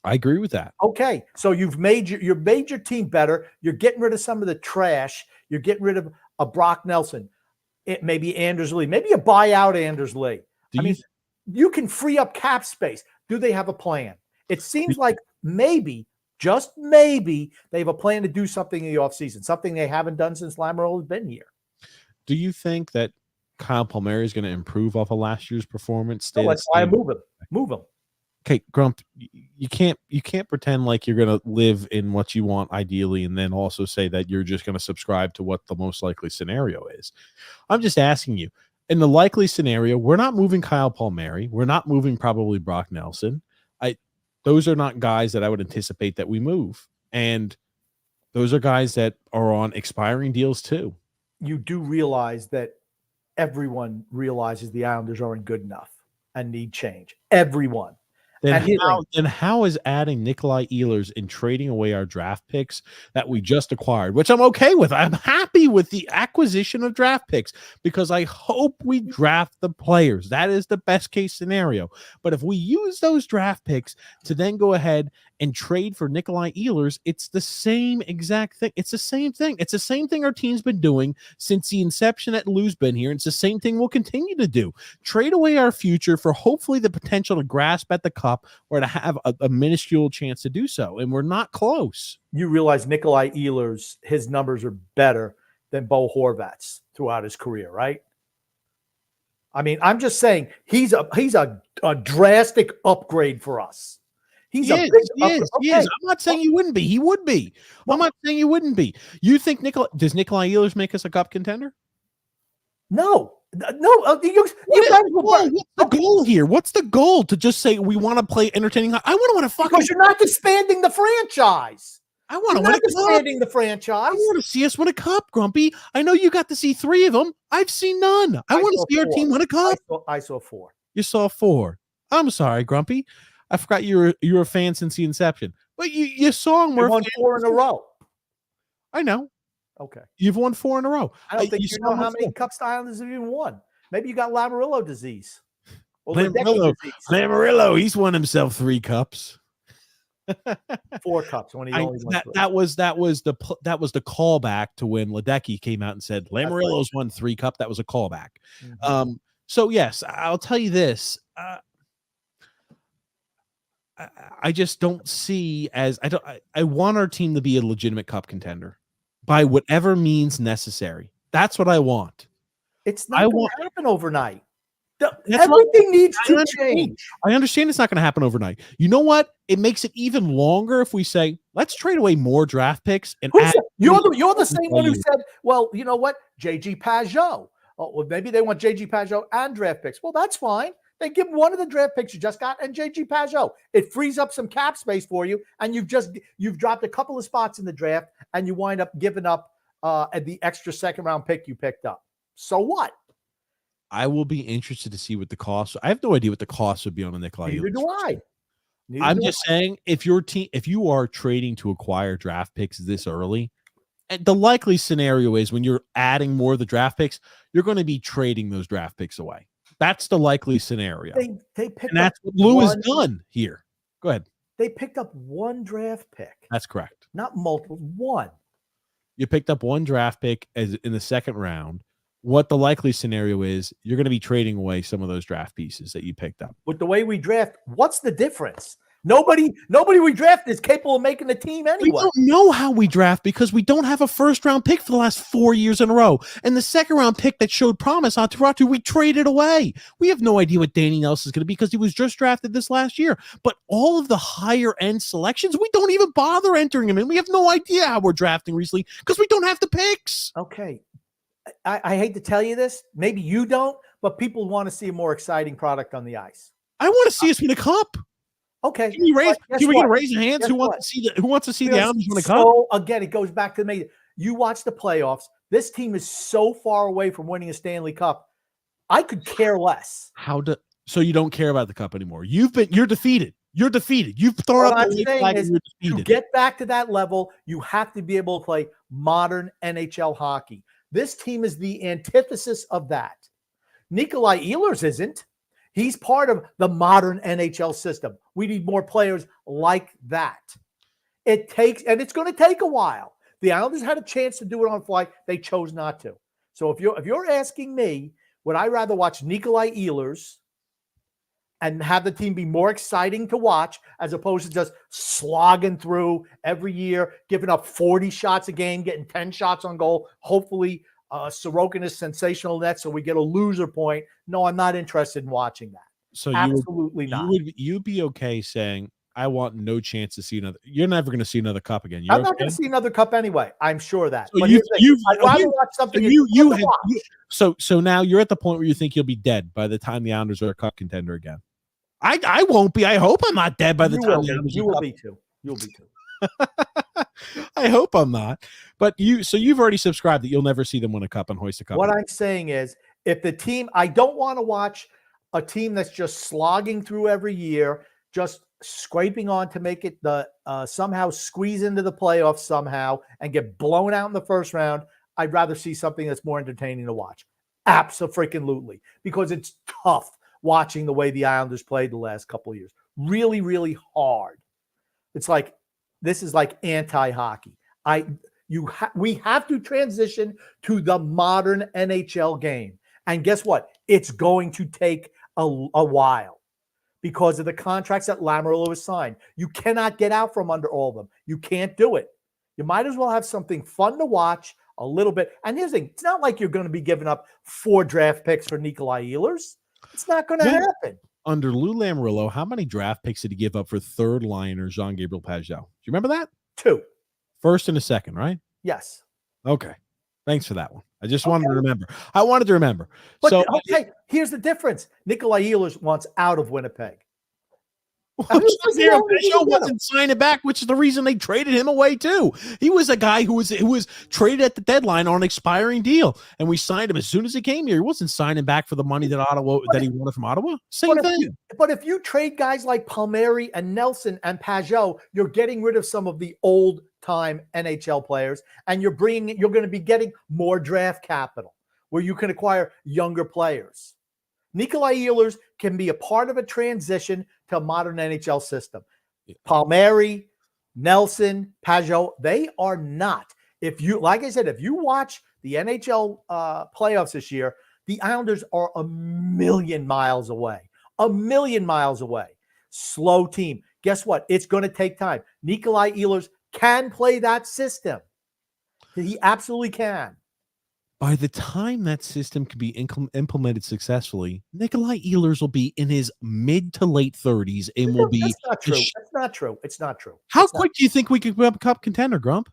I agree with that. Okay, so you've made your team better. You're getting rid of some of the trash. You're getting rid of a Brock Nelson, maybe Anders Lee, maybe a buyout Anders Lee. You can free up cap space. Do they have a plan? It seems like maybe, just maybe, they have a plan to do something in the offseason, something they haven't done since Lamoriello has been here. Do you think that Kyle Palmieri is going to improve off of last year's performance? No, that's why I move him. Okay, Grump, you can't pretend like you're going to live in what you want ideally and then also say that you're just going to subscribe to what the most likely scenario is. I'm just asking you, in the likely scenario, we're not moving Kyle Palmieri. We're not moving probably Brock Nelson. Those are not guys that I would anticipate that we move. And those are guys that are on expiring deals too. You do realize that everyone realizes the Islanders aren't good enough and need change. Everyone. Then how is adding Nikolai Ehlers and trading away our draft picks that we just acquired, which I'm okay with. I'm happy with the acquisition of draft picks because I hope we draft the players. That is the best case scenario. But if we use those draft picks to then go ahead and trade for Nikolai Ehlers, it's the same exact thing. It's the same thing. It's the same thing our team's been doing since the inception that Lou's been here. It's the same thing we'll continue to do. Trade away our future for hopefully the potential to grasp at the cup or to have a minuscule chance to do so. And we're not close. You realize Nikolai Ehlers, his numbers are better than Bo Horvat's throughout his career, right? I mean, I'm just saying he's a drastic upgrade for us. He is. I'm not saying you wouldn't be. He would be. I'm not saying you wouldn't be. You think does Nikolai Ehlers make us a cup contender? No. What's the goal here? What's the goal to just say we want to play entertaining? I want to fucking. Because you're not disbanding the franchise. I want to win a cup. Disbanding the franchise. I want to see us win a cup, Grumpy. I know you got to see 3 of them. I've seen none. I want to see our team win a cup. I saw 4. You saw 4. I'm sorry, Grumpy. I forgot you were a fan since the inception. But you saw them. We won 4 in a row. I know. Okay. You've won 4 in a row. I don't think you know how many cups the Islanders have even won. Maybe you got Lamoriello disease. Lamoriello, he's won himself 3 cups. 4 cups when he only won 3. That was the callback to when Ledecky came out and said Lamoriello's won 3 cups. That was a callback. Mm-hmm. So yes, I'll tell you this. I just don't see I want our team to be a legitimate cup contender by whatever means necessary. That's what I want. It's not going to happen overnight. Everything needs to change. I understand it's not going to happen overnight. You know what? It makes it even longer if we say, let's trade away more draft picks. And you're the same one who said, well, you know what? JG Pajot. Oh, well, maybe they want JG Pajot and draft picks. Well, that's fine. They give one of the draft picks you just got and JG Pajot. It frees up some cap space for you, and you've dropped a couple of spots in the draft, and you wind up giving up at the extra second-round pick you picked up. So what? I will be interested to see what the cost. I have no idea what the cost would be on a Nikolai. Neither do I. I'm just saying, if you are trading to acquire draft picks this early, and the likely scenario is when you're adding more of the draft picks, you're going to be trading those draft picks away. That's the likely scenario. They picked and that's what Lou has done here. Go ahead. They picked up 1 draft pick. That's correct. Not multiple. 1. You picked up 1 draft pick in the second round. What the likely scenario is, you're going to be trading away some of those draft pieces that you picked up. With the way we draft, what's the difference? Nobody we draft is capable of making the team anyway. We don't know how we draft because we don't have a first-round pick for the last 4 years in a row. And the second-round pick that showed promise on Toronto, we traded away. We have no idea what Danny Nelson is going to be because he was just drafted this last year. But all of the higher-end selections, we don't even bother entering them in. We have no idea how we're drafting recently because we don't have the picks. Okay. I hate to tell you this. Maybe you don't, but people want to see a more exciting product on the ice. I want to see us win a cup. Okay. Can you raise? Can we get a raise of hands? Guess Who what? wants to see the Who wants to see the Because Islanders win a cup? So again, it goes back to me. You watch the playoffs. This team is so far away from winning a Stanley Cup. I could care less. So you don't care about the cup anymore? You're defeated. You're defeated. You've thrown What up I'm the saying flag is, and you're to defeated. get back to that level, you have to be able to play modern NHL hockey. This team is the antithesis of that. Nikolai Ehlers isn't. He's part of the modern NHL system. We need more players like that. It's going to take a while. The Islanders had a chance to do it on fly. They chose not to. So if you're asking me, would I rather watch Nikolai Ehlers and have the team be more exciting to watch as opposed to just slogging through every year, giving up 40 shots a game, getting 10 shots on goal, hopefully Sorokin is sensational net, so we get a loser point. No, I'm not interested in watching that. So absolutely not. You'd be okay saying, I want no chance to see another. You're never going to see another cup again. I'm not going to see another cup anyway. I'm sure that. So but I'd rather watch something. So now you're at the point where you think you'll be dead by the time the Islanders are a cup contender again. I won't be. I hope I'm not dead by the time the Islanders. You will be too. You'll be too. I hope I'm not. But you've already subscribed that you'll never see them win a cup and hoist a cup. What I'm saying is, if the team, I don't want to watch a team that's just slogging through every year, just scraping on to make it somehow squeeze into the playoffs somehow and get blown out in the first round. I'd rather see something that's more entertaining to watch. Absolutely. Because it's tough watching the way the Islanders played the last couple of years. Really, really hard. It's like, this is like anti-hockey. We have to transition to the modern NHL game. And guess what? It's going to take a while because of the contracts that Lamoriello has signed. You cannot get out from under all of them. You can't do it. You might as well have something fun to watch a little bit. And here's the thing. It's not like you're going to be giving up 4 draft picks for Nikolai Ehlers. It's not going to happen. Under Lou Lamoriello, how many draft picks did he give up for third liner Jean-Gabriel Pageau? Do you remember that? 2. First and a second, right? Yes. Okay. Thanks for that one. I just wanted to remember. I wanted to remember. But, okay, here's the difference. Nikolai Ehlers wants out of Winnipeg. Pageau wasn't signing back, which is the reason they traded him away too. He was a guy who was traded at the deadline on an expiring deal, and we signed him as soon as he came here. He wasn't signing back for the money that he wanted from Ottawa. Same thing. But if you trade guys like Palmieri and Nelson and Pageau, you're getting rid of some of the old time NHL players, and you're going to be getting more draft capital where you can acquire younger players. Nikolai Ehlers can be a part of a transition to a modern NHL system. Palmieri, Nelson, Pageau, they are not. Like I said, if you watch the NHL playoffs this year, the Islanders are a million miles away. Slow team. Guess what? It's going to take time. Nikolai Ehlers can play that system. He absolutely can. By the time that system can be implemented successfully, Nikolai Ehlers will be in his mid to late 30s and will be. That's not true. That's not true. It's not true. How quick do you think we could become a cup contender, Grump?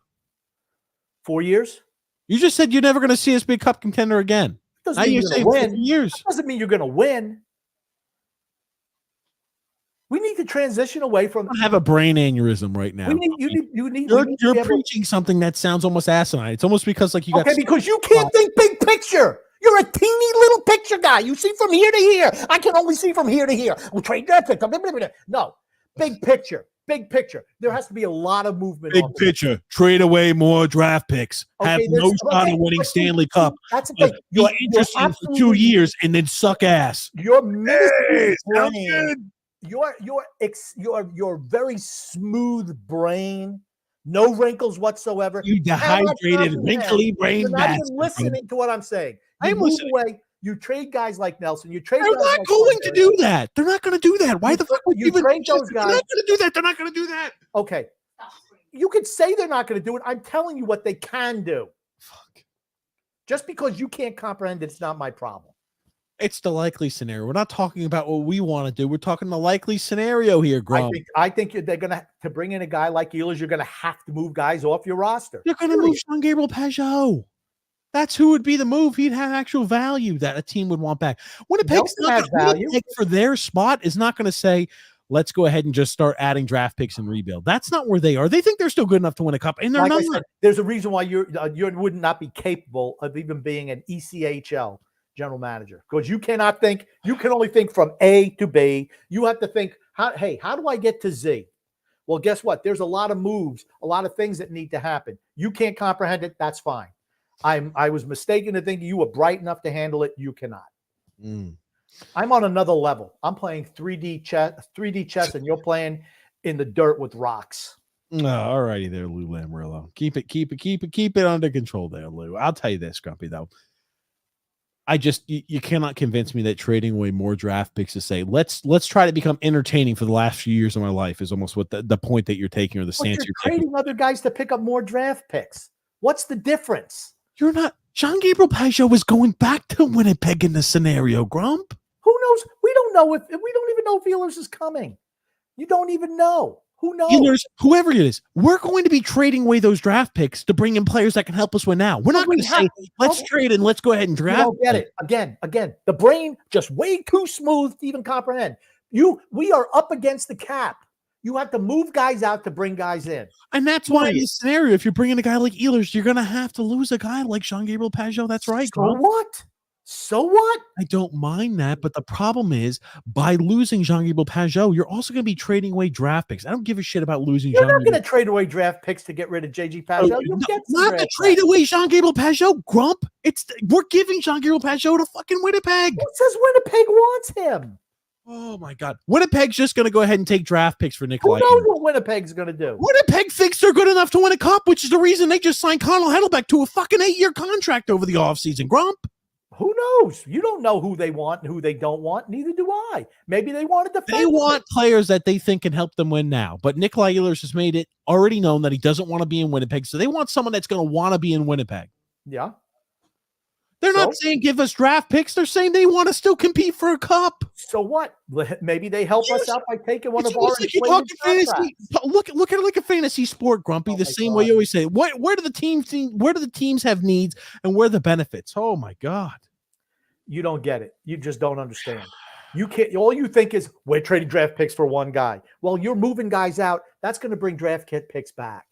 4 years? You just said you're never going to see us be a cup contender again. Doesn't mean you're going to win. Years. That doesn't mean you're going to win. We need to transition away from. I have a brain aneurysm right now. You're preaching something that sounds almost asinine. It's almost because like you got. Okay, because you can't think big picture. You're a teeny little picture guy. You see from here to here. I can only see from here to here. We'll trade that pick. No, big picture. Big picture. There has to be a lot of movement. Big picture. Trade away more draft picks. Have no shot of winning Stanley Cup. That's the thing. You're interested for 2 years and then suck ass. Your ministry brain. Your very smooth brain, no wrinkles whatsoever. You dehydrated, wrinkly brain. You're not even listening to what I'm saying. I'm listening. Away. You trade guys like Nelson. They're not going to do that. They're not going to do that. Why the fuck would you trade those guys? They're not going to do that. They're not going to do that. Okay. You could say they're not going to do it. I'm telling you what they can do. Fuck. Just because you can't comprehend it, it's not my problem. It's the likely scenario. We're not talking about what we want to do. We're talking the likely scenario here, Grum. I think they're going to bring in a guy like Ehlers. You're going to have to move guys off your roster. You're going to move Jean-Gabriel Pageau. That's who would be the move. He'd have actual value that a team would want back. Winnipeg's Nelson not has gonna, value. Winnipeg for their spot is not going to say, let's go ahead and just start adding draft picks and rebuild. That's not where they are. They think they're still good enough to win a cup, and they're Like not. I said, there's a reason why you would not be capable of even being an ECHL general manager, because you cannot think. You can only think from A to B. You have to think, how do I get to Z? Well, guess what? There's a lot of moves, a lot of things that need to happen. You can't comprehend it. That's fine. I was mistaken to think you were bright enough to handle it. You cannot. I'm on another level. I'm playing 3D chess, and you're playing in the dirt with rocks. All righty there, Lou Lamoriello. Keep it under control there, Lou. I'll tell you this, Grumpy, though. You cannot convince me that trading away more draft picks to say, let's try to become entertaining for the last few years of my life is almost what the point that you're taking, or the stance you're trading taking. Other guys to pick up more draft picks. What's the difference? You're not. Jean-Gabriel Pageau was going back to Winnipeg in this scenario, Grump. Who knows? We don't know if we don't even know if Ehlers is coming. You don't even know. Who knows? Ehlers, whoever it is, we're going to be trading away those draft picks to bring in players that can help us win now. We're not going to say, let's trade and let's go ahead and draft. You don't get it. Again, the brain just way too smooth to even comprehend. We are up against the cap. You have to move guys out to bring guys in. And that's why in this scenario, if you're bringing a guy like Ehlers, you're going to have to lose a guy like Jean-Gabriel Pageau. That's right. So what? I don't mind that, but the problem is by losing Jean-Gabriel Pageau, you're also going to be trading away draft picks. I don't give a shit about losing. You're not going to trade away draft picks to get rid of JG Pageau. Not to trade away Jean-Gabriel Pageau, Grump. We're giving Jean-Gabriel Pageau to fucking Winnipeg. Who says Winnipeg wants him? Oh my God. Winnipeg's just going to go ahead and take draft picks for Nikolai. Who knows what Winnipeg's going to do? Winnipeg thinks they're good enough to win a cup, which is the reason they just signed Connell Heidelbeck to a fucking 8-year contract over the offseason, Grump. Who knows? You don't know who they want and who they don't want. Neither do I. Maybe they want to defend. They want players that they think can help them win now. But Nikolai Ehlers has made it already known that he doesn't want to be in Winnipeg. So they want someone that's going to want to be in Winnipeg. Yeah. They're not saying give us draft picks. They're saying they want to still compete for a cup. So what? Maybe they help us out by taking one of our fantasy. Look at it like a fantasy sport, Grumpy. The same way you always say. Where do the teams have needs and where are the benefits? Oh my God. You don't get it. You just don't understand. You can't. All you think is we're trading draft picks for one guy. Well, you're moving guys out. That's going to bring draft picks back.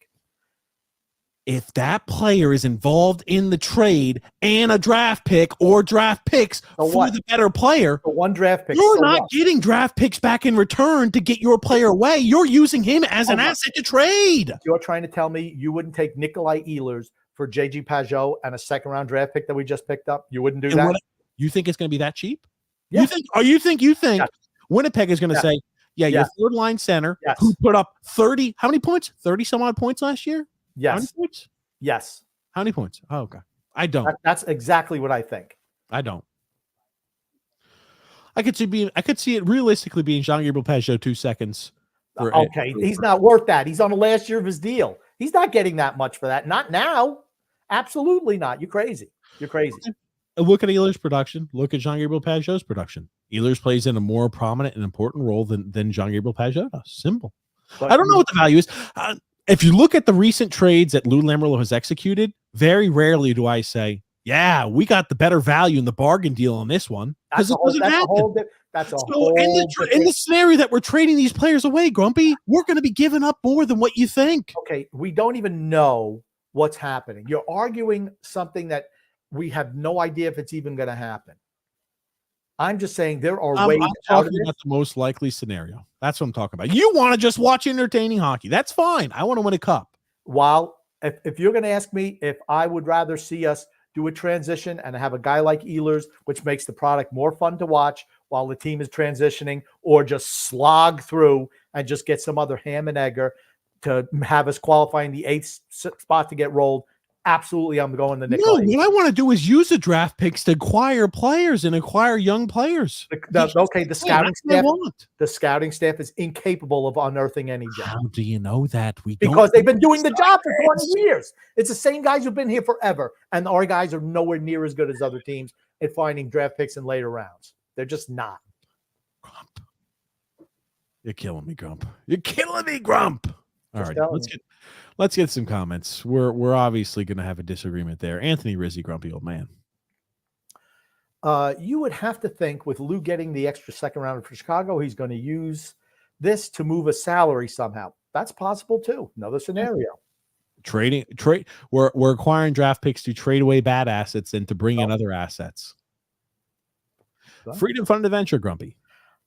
If that player is involved in the trade and a draft pick or draft picks for the better player, one draft pick, you're not getting draft picks back in return to get your player away. You're using him as an asset to trade. You're trying to tell me you wouldn't take Nikolai Ehlers for JG Pageau and a second-round draft pick that we just picked up? You wouldn't do that? You think it's going to be that cheap? Yeah. You think Winnipeg is going to say, your third line center who put up 30, how many points? 30 some odd points last year? Yes. How many points? Yes. How many points? Oh, okay. I don't. That's exactly what I think. I don't. I could see it realistically being Jean-Gabriel Pageau 2 seconds. He's not worth that. He's on the last year of his deal. He's not getting that much for that. Not now. Absolutely not. You're crazy. Look at Ehlers' production. Look at Jean-Gabriel Pageau's production. Ehlers plays in a more prominent and important role than Jean-Gabriel Pageau does. Simple. I don't know what the value is. If you look at the recent trades that Lou Lamoriello has executed, very rarely do I say, yeah, we got the better value in the bargain deal on this one. Because it doesn't happen. In the scenario that we're trading these players away, Grumpy, we're going to be giving up more than what you think. Okay, we don't even know what's happening. You're arguing something that we have no idea if it's even going to happen. I'm just saying there are ways out of it. That's the most likely scenario. That's what I'm talking about. You want to just watch entertaining hockey. That's fine. I want to win a cup. While if you're going to ask me if I would rather see us do a transition and have a guy like Ehlers, which makes the product more fun to watch while the team is transitioning, or just slog through and just get some other ham and egger to have us qualifying the 8th spot to get rolled, absolutely, I'm going to Nikolai. No, what I want to do is use the draft picks to acquire players and acquire young players. The scouting staff is incapable of unearthing any gem. How do you know that? Because they've been doing the job for 20 years. It's the same guys who've been here forever, and our guys are nowhere near as good as other teams at finding draft picks in later rounds. They're just not. Grump. You're killing me, Grump. You're killing me, Grump. All right, Let's get some comments. We're obviously going to have a disagreement there. Anthony Rizzi, grumpy old man. You would have to think with Lou getting the extra second rounder for Chicago, he's going to use this to move a salary somehow. That's possible too. Another scenario. We're acquiring draft picks to trade away bad assets and to bring in other assets. Freedom Fund Adventure, grumpy.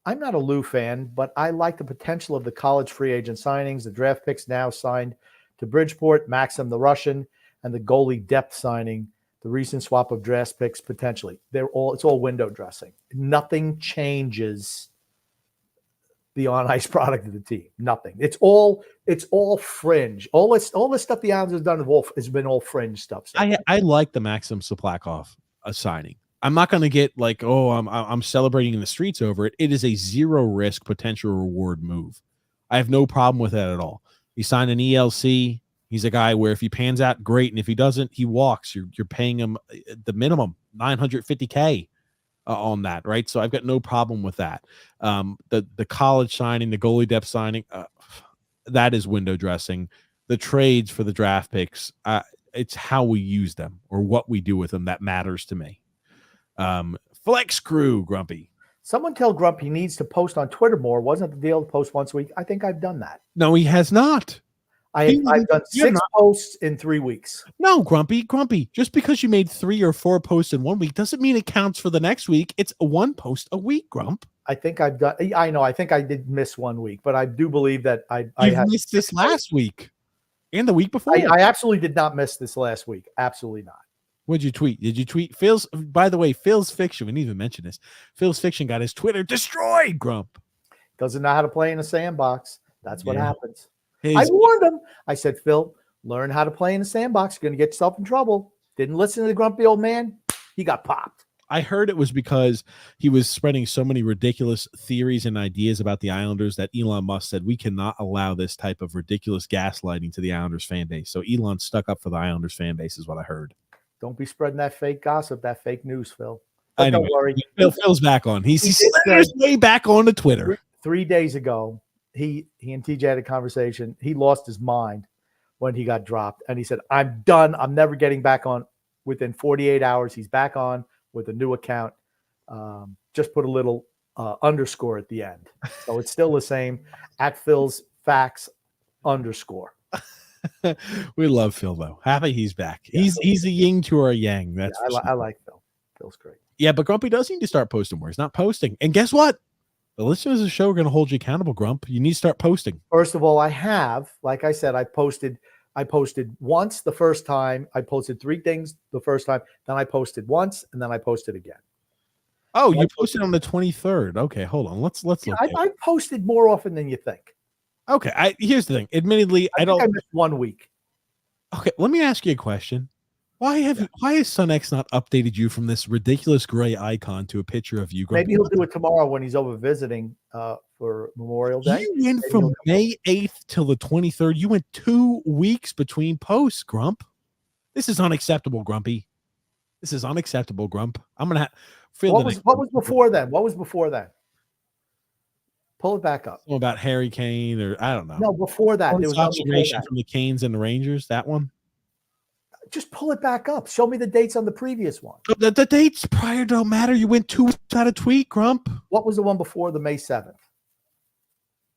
I'm not a Lou fan, but I like the potential of the college free agent signings, the draft picks now signed to Bridgeport, Maxim the Russian, and the goalie depth signing, the recent swap of draft picks potentially. It's all window dressing. Nothing changes the on ice product of the team. Nothing. It's all fringe. All this stuff the Islanders have done has been all fringe stuff. So I like the Maxim Soplakov signing. I'm not going to get like, oh, I'm celebrating in the streets over it. It is a zero risk potential reward move. I have no problem with that at all. He signed an ELC. He's a guy where if he pans out, great, and if he doesn't, he walks. You're paying him the minimum $950K on that, right? So I've got no problem with that. The college signing, the goalie depth signing, that is window dressing. The trades for the draft picks, it's how we use them or what we do with them that matters to me. Flex Crew, grumpy. Someone tell Grump he needs to post on Twitter more. Wasn't the deal to post once a week? I think I've done that. No, he has not. I've done 6 posts in 3 weeks. No, Grumpy. Just because you made 3 or 4 posts in 1 week doesn't mean it counts for the next week. It's 1 post a week, Grump. I think I've done. I know. I think I did miss 1 week, but I do believe that I missed this last week and the week before. I absolutely did not miss this last week. Absolutely not. What'd you tweet? Did you tweet Phil's? By the way, Phil's Fiction. We didn't even mention this. Phil's Fiction got his Twitter destroyed. Grump doesn't know how to play in a sandbox. That's what happens. I warned him. I said, Phil, learn how to play in a sandbox. You're going to get yourself in trouble. Didn't listen to the grumpy old man. He got popped. I heard it was because he was spreading so many ridiculous theories and ideas about the Islanders that Elon Musk said, we cannot allow this type of ridiculous gaslighting to the Islanders fan base. So Elon stuck up for the Islanders fan base is what I heard. Don't be spreading that fake gossip, that fake news, Phil. But anyway, don't worry. Phil's back on. He's his way back on to Twitter. 3 days ago, he and TJ had a conversation. He lost his mind when he got dropped. And he said, I'm done. I'm never getting back on. Within 48 hours, he's back on with a new account. Just put a little underscore at the end. So it's still the same at Phil's facts underscore. We love Phil, though. Happy he's back. Yeah, he's a yin to our yang. That's I like Phil. Phil's great. Yeah, but Grumpy does need to start posting more. He's not posting. And guess what? The listeners of the show are going to hold you accountable, Grump. You need to start posting. First of all, I have. Like I said, I posted once the first time. I posted 3 things the first time. Then I posted once, and then I posted again. Oh, you posted on the 23rd. Okay, hold on. Let's look. I posted more often than you think. Okay, here's the thing. Admittedly, I missed 1 week. Okay, let me ask you a question. Why has SunX not updated you from this ridiculous gray icon to a picture of you? Maybe he'll do it tomorrow when he's over visiting for Memorial Day. You went from May 8th till the 23rd. You went 2 weeks between posts, Grump. This is unacceptable, Grumpy. This is unacceptable, Grump. I'm gonna feel. What was before then? What was before that? Pull it back up. About Harry Kane, or I don't know. No, before that, there was observation from the Canes and the Rangers. That one. Just pull it back up. Show me the dates on the previous one. The dates prior don't matter. You went 2 weeks without a tweet, Grump. What was the one before the May 7th?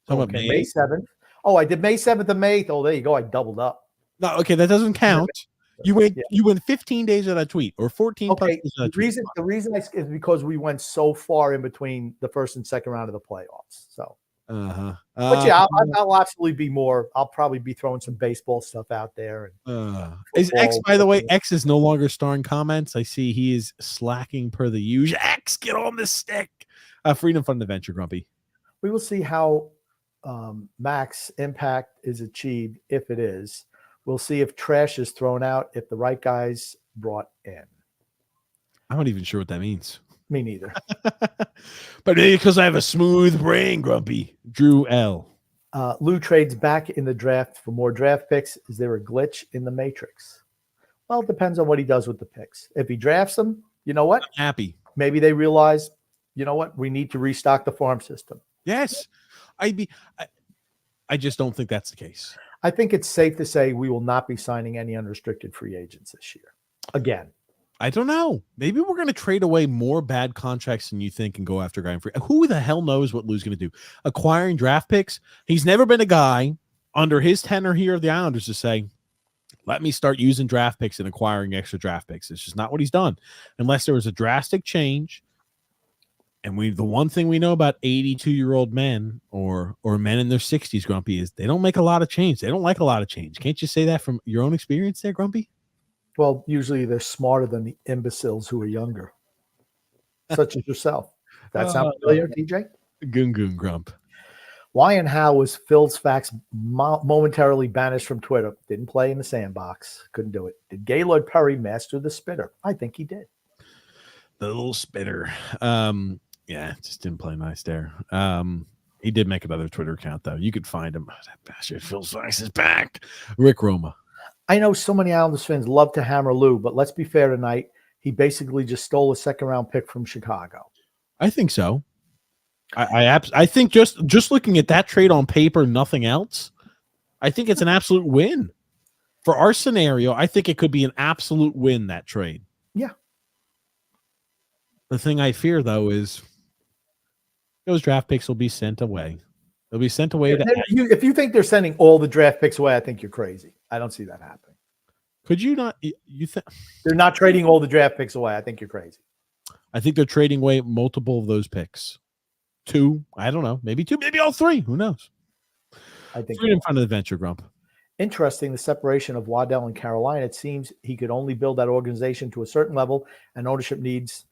Okay, May 7th. Oh, I did May 7th and May 8th. Oh, there you go. I doubled up. No, okay, that doesn't count. You went 15 days without a tweet or 14 plus days without a tweet. The reason is because we went so far in between the first and second round of the playoffs. So but yeah, I'll absolutely be more. I'll probably be throwing some baseball stuff out there. Is X, by the way, X is no longer starring comments. I see he is slacking per the usual. X, get on the stick. Freedom Fund Adventure, Grumpy. We will see how max impact is achieved. If it is, we'll see if trash is thrown out, if the right guys brought in. I'm not even sure what that means. Me neither. But because I have a smooth brain, Grumpy. Drew L. Lou trades back in the draft for more draft picks. Is there a glitch in the matrix? Well, it depends on what he does with the picks. If he drafts them, you know what? I'm happy. Maybe they realize, you know what? We need to restock the farm system. Yes. I just don't think that's the case. I think it's safe to say we will not be signing any unrestricted free agents this year. Again. I don't know. Maybe we're going to trade away more bad contracts than you think and go after a guy in free. Who the hell knows what Lou's going to do? Acquiring draft picks? He's never been a guy under his tenure here of the Islanders to say, let me start using draft picks and acquiring extra draft picks. It's just not what he's done. Unless there was a drastic change. And the one thing we know about 82-year-old men or men in their 60s, Grumpy, is they don't make a lot of change. They don't like a lot of change. Can't you say that from your own experience there, Grumpy? Well, usually they're smarter than the imbeciles who are younger, such as yourself. That sound familiar, DJ? Goon Grump. Why and how was Phil's facts momentarily banished from Twitter? Didn't play in the sandbox. Couldn't do it. Did Gaylord Perry master the spitter? I think he did. The little spitter. Yeah, just didn't play nice there. He did make another Twitter account, though. You could find him. Oh, that bastard Phil's facts is back. Rick Roma. I know so many Islanders fans love to hammer Lou, but let's be fair tonight. He basically just stole a second-round pick from Chicago. I think so. I think just looking at that trade on paper, nothing else, I think it's an absolute win. For our scenario, I think it could be an absolute win, that trade. Yeah. The thing I fear, though, is those draft picks will be sent away. They'll be sent away. If you think they're sending all the draft picks away, I think you're crazy. I don't see that happening. Could you not? You think they're not trading all the draft picks away? I think you're crazy. I think they're trading away multiple of those picks. 2, I don't know, maybe 2, maybe all 3. Who knows? I think in front of the venture, Grump. Interesting, the separation of Waddell and Carolina. It seems he could only build that organization to a certain level, and ownership needs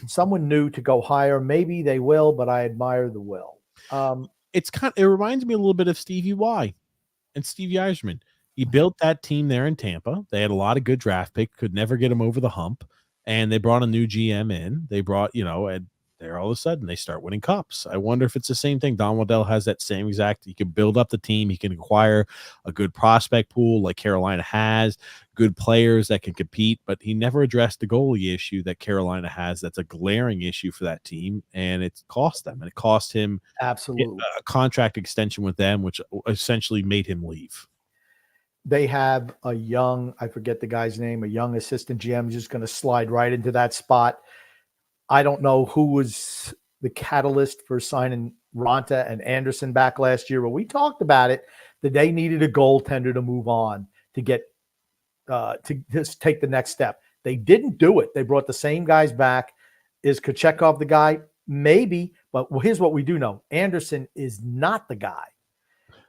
someone new to go higher. Maybe they will, but I admire the will. It reminds me a little bit of Stevie Y and Stevie Yzerman. He built that team there in Tampa. They had a lot of good draft picks, could never get him over the hump, and they brought a new GM in. They brought, and there all of a sudden they start winning cups. I wonder if it's the same thing. Don Waddell has that same exact. He can build up the team. He can acquire a good prospect pool like Carolina has, good players that can compete, but he never addressed the goalie issue that Carolina has. That's a glaring issue for that team, and it cost them. And it cost him absolutely a contract extension with them, which essentially made him leave. They have a young, I forget the guy's name, a young assistant GM just going to slide right into that spot. I don't know who was the catalyst for signing Ronta and Anderson back last year, but we talked about it, that they needed a goaltender to move on to get to just take the next step. They didn't do it. They brought the same guys back. Is Kochekov the guy? Maybe, but here's what we do know. Anderson is not the guy.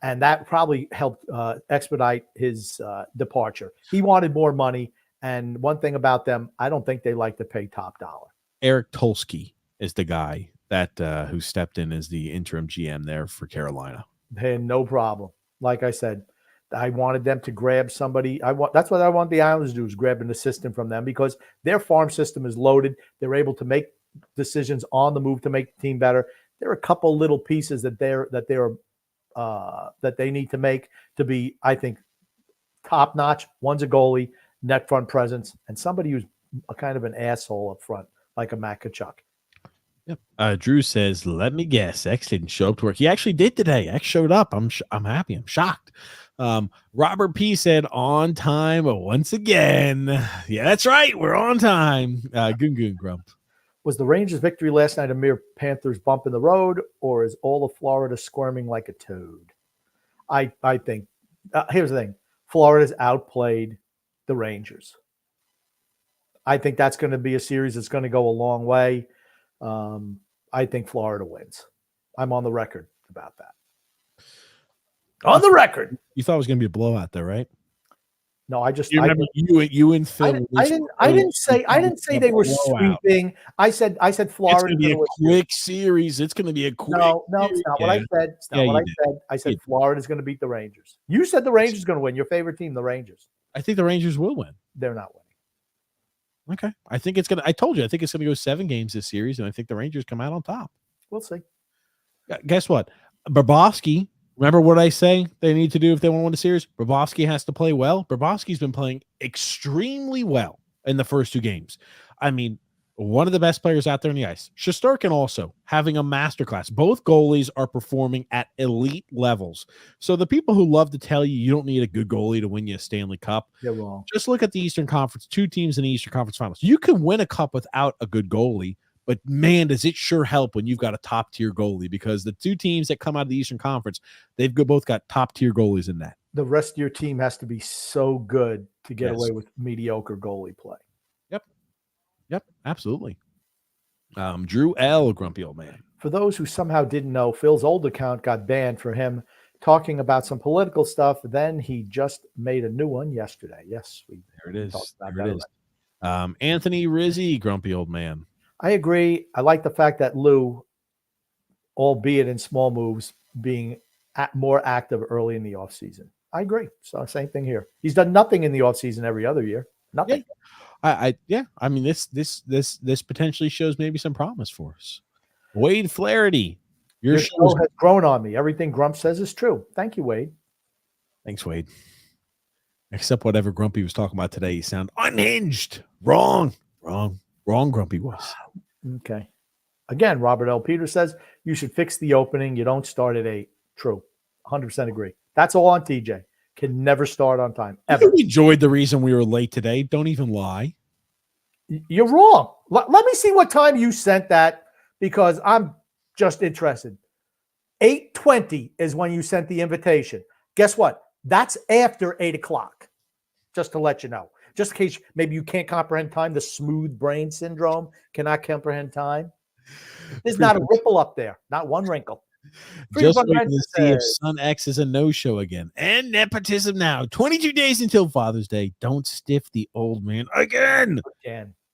And that probably helped expedite his departure. He wanted more money. And one thing about them, I don't think they like to pay top dollar. Eric Tulsky is the guy that who stepped in as the interim GM there for Carolina. They had no problem. Like I said, I wanted them to grab somebody. That's what I want the Islanders to do, is grab an assistant from them, because their farm system is loaded. They're able to make decisions on the move to make the team better. There are a couple little pieces that they need to make to be, I think, top notch. One's a goalie, net front presence, and somebody who's a kind of an asshole up front, like a Matt Tkachuk. Yep. Drew says, "Let me guess, X didn't show up to work." He actually did today. X showed up. I'm happy. I'm shocked. Robert P said, "On time once again." Yeah, that's right. We're on time. Goon Grump. Was the Rangers' victory last night a mere Panthers bump in the road, or is all of Florida squirming like a toad? I think here's the thing: Florida's outplayed the Rangers. I think that's going to be a series that's going to go a long way. I think Florida wins. I'm on the record about that. On the record. You thought it was going to be a blowout, though, right? No, I just you remember you and Phil. I didn't say they were sweeping. I said Florida. It's going to be a quick series. It's going to be a quick. No, it's not what I said. It's not what I said. I said Florida's going to beat the Rangers. You said the Rangers going to win. Your favorite team, the Rangers. I think the Rangers will win. They're not winning. Okay, I think it's gonna. I told you, I think it's gonna go 7 games this series, and I think the Rangers come out on top. We'll see. Guess what? Bobrovsky. Remember what I say they need to do if they want to win the series? Bobrovsky has to play well. Bobrovsky's been playing extremely well in the first 2 games. I mean, one of the best players out there on the ice. Shesterkin also having a masterclass. Both goalies are performing at elite levels. So the people who love to tell you don't need a good goalie to win you a Stanley Cup, They're wrong. just look at the Eastern Conference. 2 teams in the Eastern Conference Finals. You can win a cup without a good goalie, but man, does it sure help when you've got a top-tier goalie, because the 2 teams that come out of the Eastern Conference, they've both got top-tier goalies in that. The rest of your team has to be so good to get away with mediocre goalie play. Yep, absolutely. Drew L., grumpy old man. For those who somehow didn't know, Phil's old account got banned for him talking about some political stuff. Then he just made a new one yesterday. Yes, there it is. There it is. Anthony Rizzi, grumpy old man. I agree. I like the fact that Lou, albeit in small moves, being more active early in the offseason. I agree. So same thing here. He's done nothing in the offseason every other year. Nothing. Yeah. I mean, this potentially shows maybe some promise for us. Wade Flaherty, your show has grown on me. Everything Grump says is true. Thank you, Wade. Thanks, Wade. Except whatever Grumpy was talking about today, he sounded unhinged. Wrong, Grumpy was. Okay. Again, Robert L. Peters says you should fix the opening. You don't start at 8. True. 100% agree. That's all on TJ. Can never start on time, ever. You enjoyed the reason we were late today. Don't even lie. You're wrong. Let me see what time you sent that, because I'm just interested. 8:20 is when you sent the invitation. Guess what? That's after 8 o'clock, just to let you know. Just in case maybe you can't comprehend time, the smooth brain syndrome cannot comprehend time. There's not a ripple up there, not one wrinkle. Just waiting to see if Son X is a no-show again. And nepotism now. 22 days until Father's Day. Don't stiff the old man again.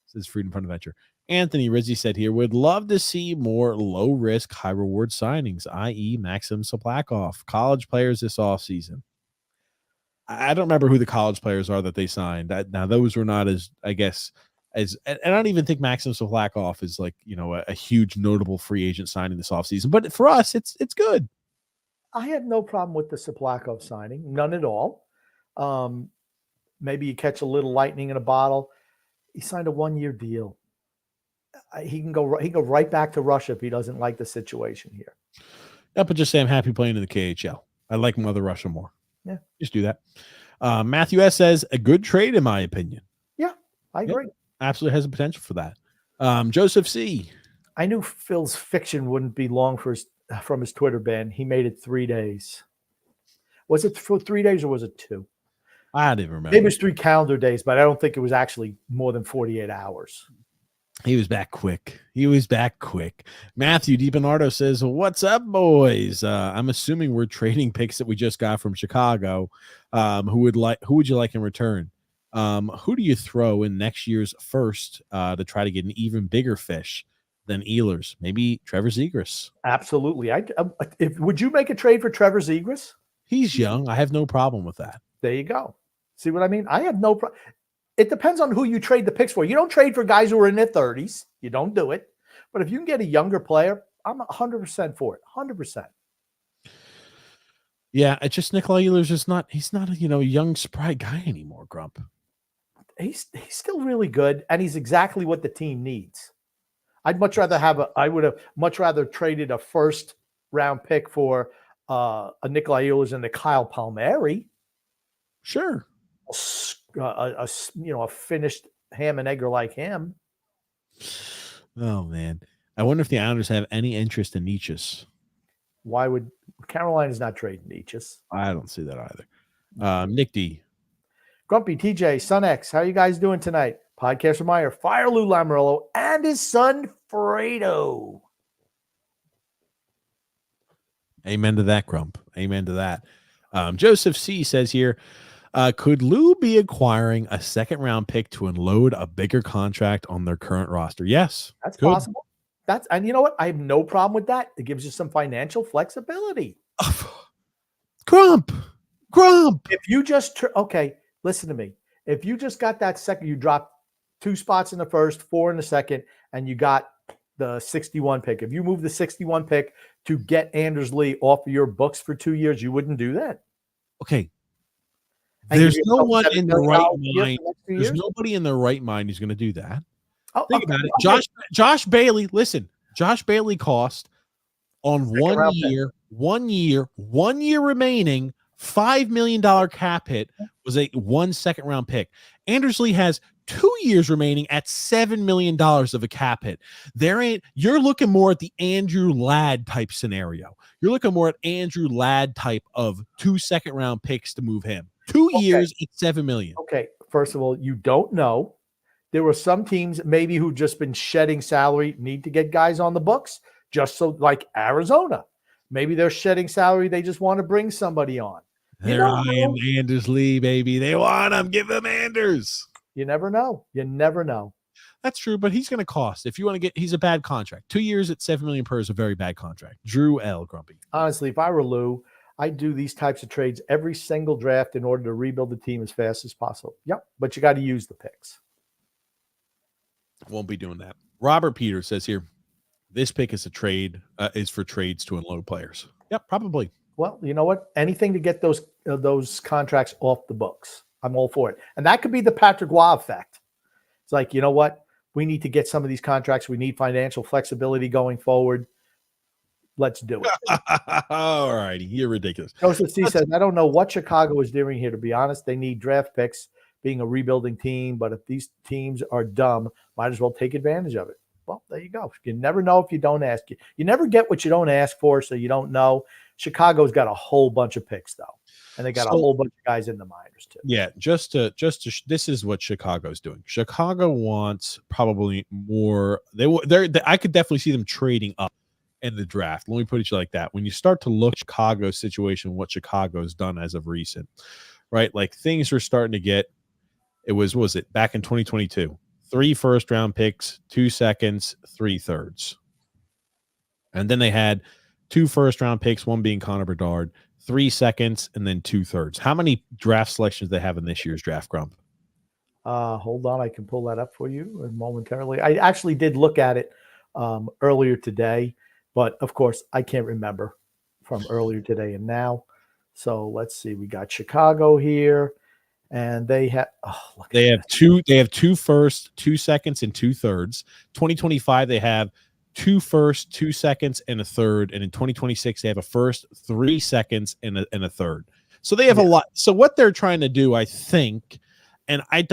Says Freedom Fund Adventure. Anthony Rizzi said here, would love to see more low-risk, high-reward signings, i.e. Maxim Soplakov, college players this offseason. I don't remember who the college players are that they signed. Now, those were not as, I guess, and I don't even think Maxim Soplakov is like, a huge notable free agent signing this offseason. But for us, it's good. I had no problem with the Soplakov signing. None at all. Maybe you catch a little lightning in a bottle. He signed a 1-year deal. He can go right back to Russia if he doesn't like the situation here. Yeah, but just say I'm happy playing in the KHL. I like Mother Russia more. Yeah. Just do that. Matthew S. says a good trade, in my opinion. Yeah, I agree. Absolutely has the potential for that. Joseph C. I knew Phil's fiction wouldn't be long from his Twitter ban. He made it 3 days. Was it for 3 days or was it 2? I didn't remember. Maybe it was 3 calendar days, but I don't think it was actually more than 48 hours. He was back quick. Matthew DiBernardo says, what's up, boys? I'm assuming we're trading picks that we just got from Chicago. Who would you like in return? Who do you throw in next year's first to try to get an even bigger fish than Ehlers? Maybe Trevor Zegras. Absolutely. Would you make a trade for Trevor Zegras? He's young. I have no problem with that. There you go. See what I mean? I have no problem. It depends on who you trade the picks for. You don't trade for guys who are in their 30s. You don't do it. But if you can get a younger player, I'm 100% for it. 100%. Yeah, it's just Nikolai Ehlers is not. He's not a young spry guy anymore. Grump. He's still really good, and he's exactly what the team needs. I would have much rather traded a first round pick for a Nikolai Ehlers and a Kyle Palmieri. Sure. A finished ham and egger like him. Oh man, I wonder if the Islanders have any interest in Nietzsche's. Why would Carolina's not trading Nietzsche's? I don't see that either. Nick D. Grumpy, TJ, Son X, how you guys doing tonight? Podcast reminder, fire Lou Lamoriello and his son Fredo. Amen to that, Grump. Amen to that. Joseph C. says here, could Lou be acquiring a second-round pick to unload a bigger contract on their current roster? Yes. That's possible. And you know what? I have no problem with that. It gives you some financial flexibility. Grump. If you just listen to me. If you just got that second, you dropped 2 spots in the first, 4 in the second, and you got the 61 pick. If you move the 61 pick to get Anders Lee off of your books for 2 years, you wouldn't do that. Okay. There's no one in the right mind. There's nobody in their right mind who's going to do that. Oh, Think about it. Josh Bailey, listen, Josh Bailey cost on 1 year remaining, $5 million cap hit was a 1 second round pick. Anders Lee has 2 years remaining at $7 million of a cap hit. You're looking more at the Andrew Ladd type scenario. You're looking more at Andrew Ladd type of 2 second round picks to move him. 2 years at $7 million. Okay. First of all, you don't know. There were some teams maybe who've just been shedding salary, need to get guys on the books, just so like Arizona. Maybe they're shedding salary. They just want to bring somebody on. They're eyeing Anders Lee, baby. They want him. Give him Anders. You never know. You never know. That's true, but he's going to cost. If you want to he's a bad contract. 2 years at $7 million per is a very bad contract. Drew L. Grumpy. Honestly, if I were Lou, I'd do these types of trades every single draft in order to rebuild the team as fast as possible. Yep, but you got to use the picks. Won't be doing that. Robert Peters says here, this pick is is for trades to unload players. Yep, probably. Well, you know what? Anything to get those contracts off the books. I'm all for it. And that could be the Patrick Waugh effect. It's like, you know what? We need to get some of these contracts. We need financial flexibility going forward. Let's do it. All righty. You're ridiculous. Joseph C. says, I don't know what Chicago is doing here, to be honest. They need draft picks, being a rebuilding team. But if these teams are dumb, might as well take advantage of it. Well, there you go. You never know if you don't ask. You never get what you don't ask for, so you don't know. Chicago's got a whole bunch of picks, though. And they got a whole bunch of guys in the minors, too. Yeah, just to this is what Chicago's doing. Chicago wants probably more. I could definitely see them trading up in the draft. Let me put it like that. When you start to look at Chicago's situation, what Chicago's done as of recent, right? Like things are starting to get. What was it back in 2022? 3 first-round picks, 2 seconds, 3 thirds. And then they had 2 first-round picks, one being Connor Bedard, 3 seconds, and then 2 thirds. How many draft selections they have in this year's draft, Grump? Hold on. I can pull that up for you momentarily. I actually did look at it earlier today, but, of course, I can't remember from earlier today and now. So let's see. We got Chicago here. And they have two first, 2 seconds, and 2 thirds. 2025, they have 2 first, 2 seconds, and a third. And in 2026, they have a first, 3 seconds, and a third. So they have a lot. So what they're trying to do, I think, and I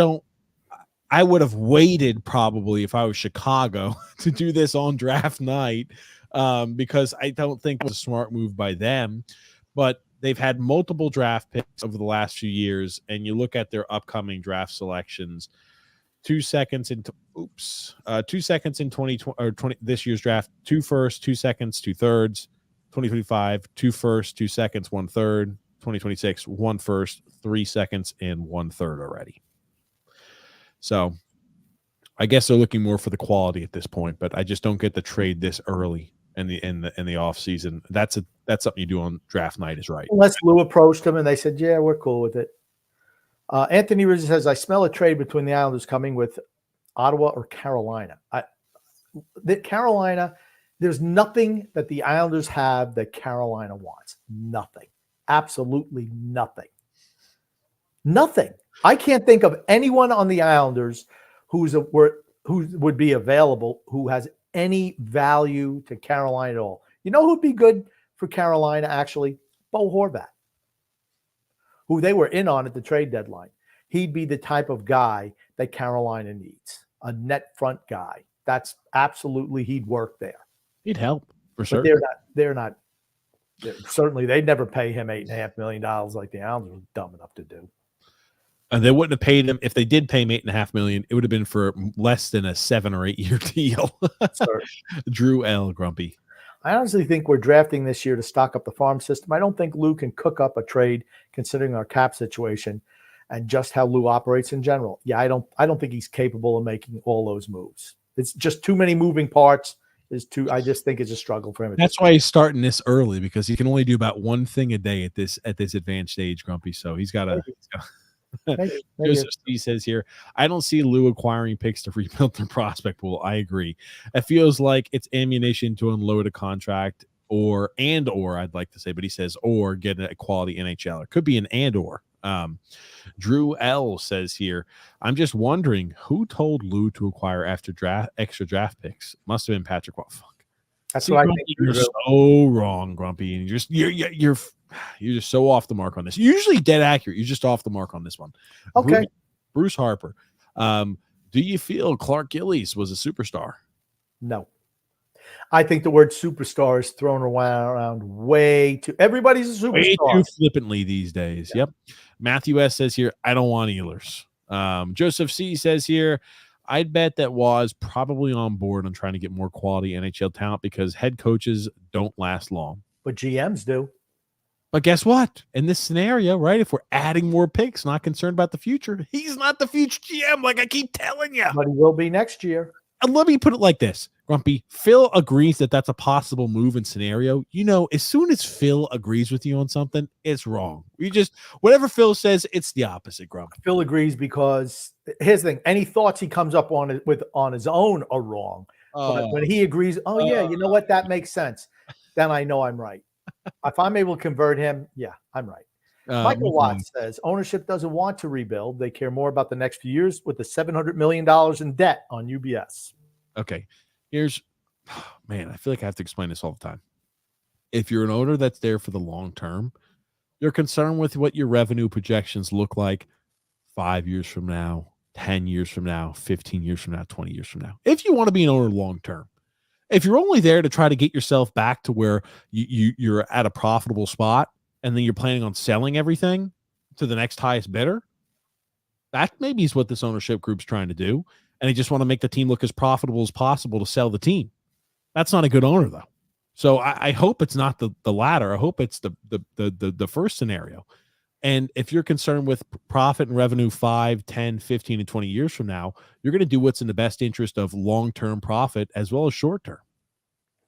would have waited probably if I was Chicago to do this on draft night because I don't think it was a smart move by them. But they've had multiple draft picks over the last few years, and you look at their upcoming draft selections. 2 seconds in 2020 or 20 this year's draft. 2 first, 2 seconds, 2 thirds. 2025, 2 first, 2 seconds, 1 third. 2026, 1 first, 3 seconds, and 1 third already. So, I guess they're looking more for the quality at this point, but I just don't get the trade this early in the off season. That's something you do on draft night is right. Unless Lou approached them and they said, yeah, we're cool with it. Anthony Rizzo says, I smell a trade between the Islanders coming with Ottawa or Carolina. Carolina, there's nothing that the Islanders have that Carolina wants. Nothing. Absolutely nothing. Nothing. I can't think of anyone on the Islanders who would be available who has any value to Carolina at all. You know who'd be good for Carolina, actually? Bo Horvat, who they were in on at the trade deadline. He'd be the type of guy that Carolina needs, a net front guy. That's absolutely, he'd work there. He'd help, for sure. Certainly, they'd never pay him $8.5 million like the Islanders were dumb enough to do. And they wouldn't have paid him. If they did pay him $8.5 million, it would have been for less than a 7 or 8 year deal. Drew L. Grumpy. I honestly think we're drafting this year to stock up the farm system. I don't think Lou can cook up a trade considering our cap situation and just how Lou operates in general. Yeah, I don't think he's capable of making all those moves. It's just too many moving parts. I just think it's a struggle for him. That's why he's starting this early, because he can only do about one thing a day at this advanced age, Grumpy. So he's got to. Joseph C says here, I don't see Lou acquiring picks to rebuild their prospect pool. I agree. It feels like it's ammunition to unload a contract or I'd like to say, but he says, or get a quality NHL. It could be an and or. Drew L says here, I'm just wondering who told Lou to acquire extra draft picks. Must have been Patrick. Well, fuck. That's See, what I Grumpy, think. you're so wrong, Grumpy, and you're just so off the mark on this. You're usually dead accurate. You're just off the mark on this one. Okay. Bruce Harper. Do you feel Clark Gillies was a superstar? No. I think the word superstar is thrown around way too. Everybody's a superstar. Way too flippantly these days. Yeah. Yep. Matthew S says here, I don't want Ehlers. Joseph C says here, I'd bet that was probably on board on trying to get more quality NHL talent because head coaches don't last long. But GMs do. But guess what? In this scenario, right, if we're adding more picks, not concerned about the future, he's not the future GM, like I keep telling you. But he will be next year. And let me put it like this, Grumpy. Phil agrees that that's a possible move and scenario. You know, as soon as Phil agrees with you on something, it's wrong. You just, whatever Phil says, it's the opposite, Grumpy. Phil agrees because here's the thing. Any thoughts he comes up on his own are wrong. But when he agrees, you know what? That makes sense. Then I know I'm right. If I'm able to convert him, yeah, I'm right. Michael Watts says ownership doesn't want to rebuild. They care more about the next few years with the $700 million in debt on UBS. Okay. Man, I feel like I have to explain this all the time. If you're an owner that's there for the long term, you're concerned with what your revenue projections look like 5 years from now, 10 years from now, 15 years from now, 20 years from now. If you want to be an owner long term, if you're only there to try to get yourself back to where you're at a profitable spot and then you're planning on selling everything to the next highest bidder, that maybe is what this ownership group's trying to do. And they just want to make the team look as profitable as possible to sell the team. That's not a good owner, though. So I hope it's not the latter. I hope it's the first scenario. And if you're concerned with profit and revenue 5, 10, 15, and 20 years from now, you're going to do what's in the best interest of long-term profit as well as short-term.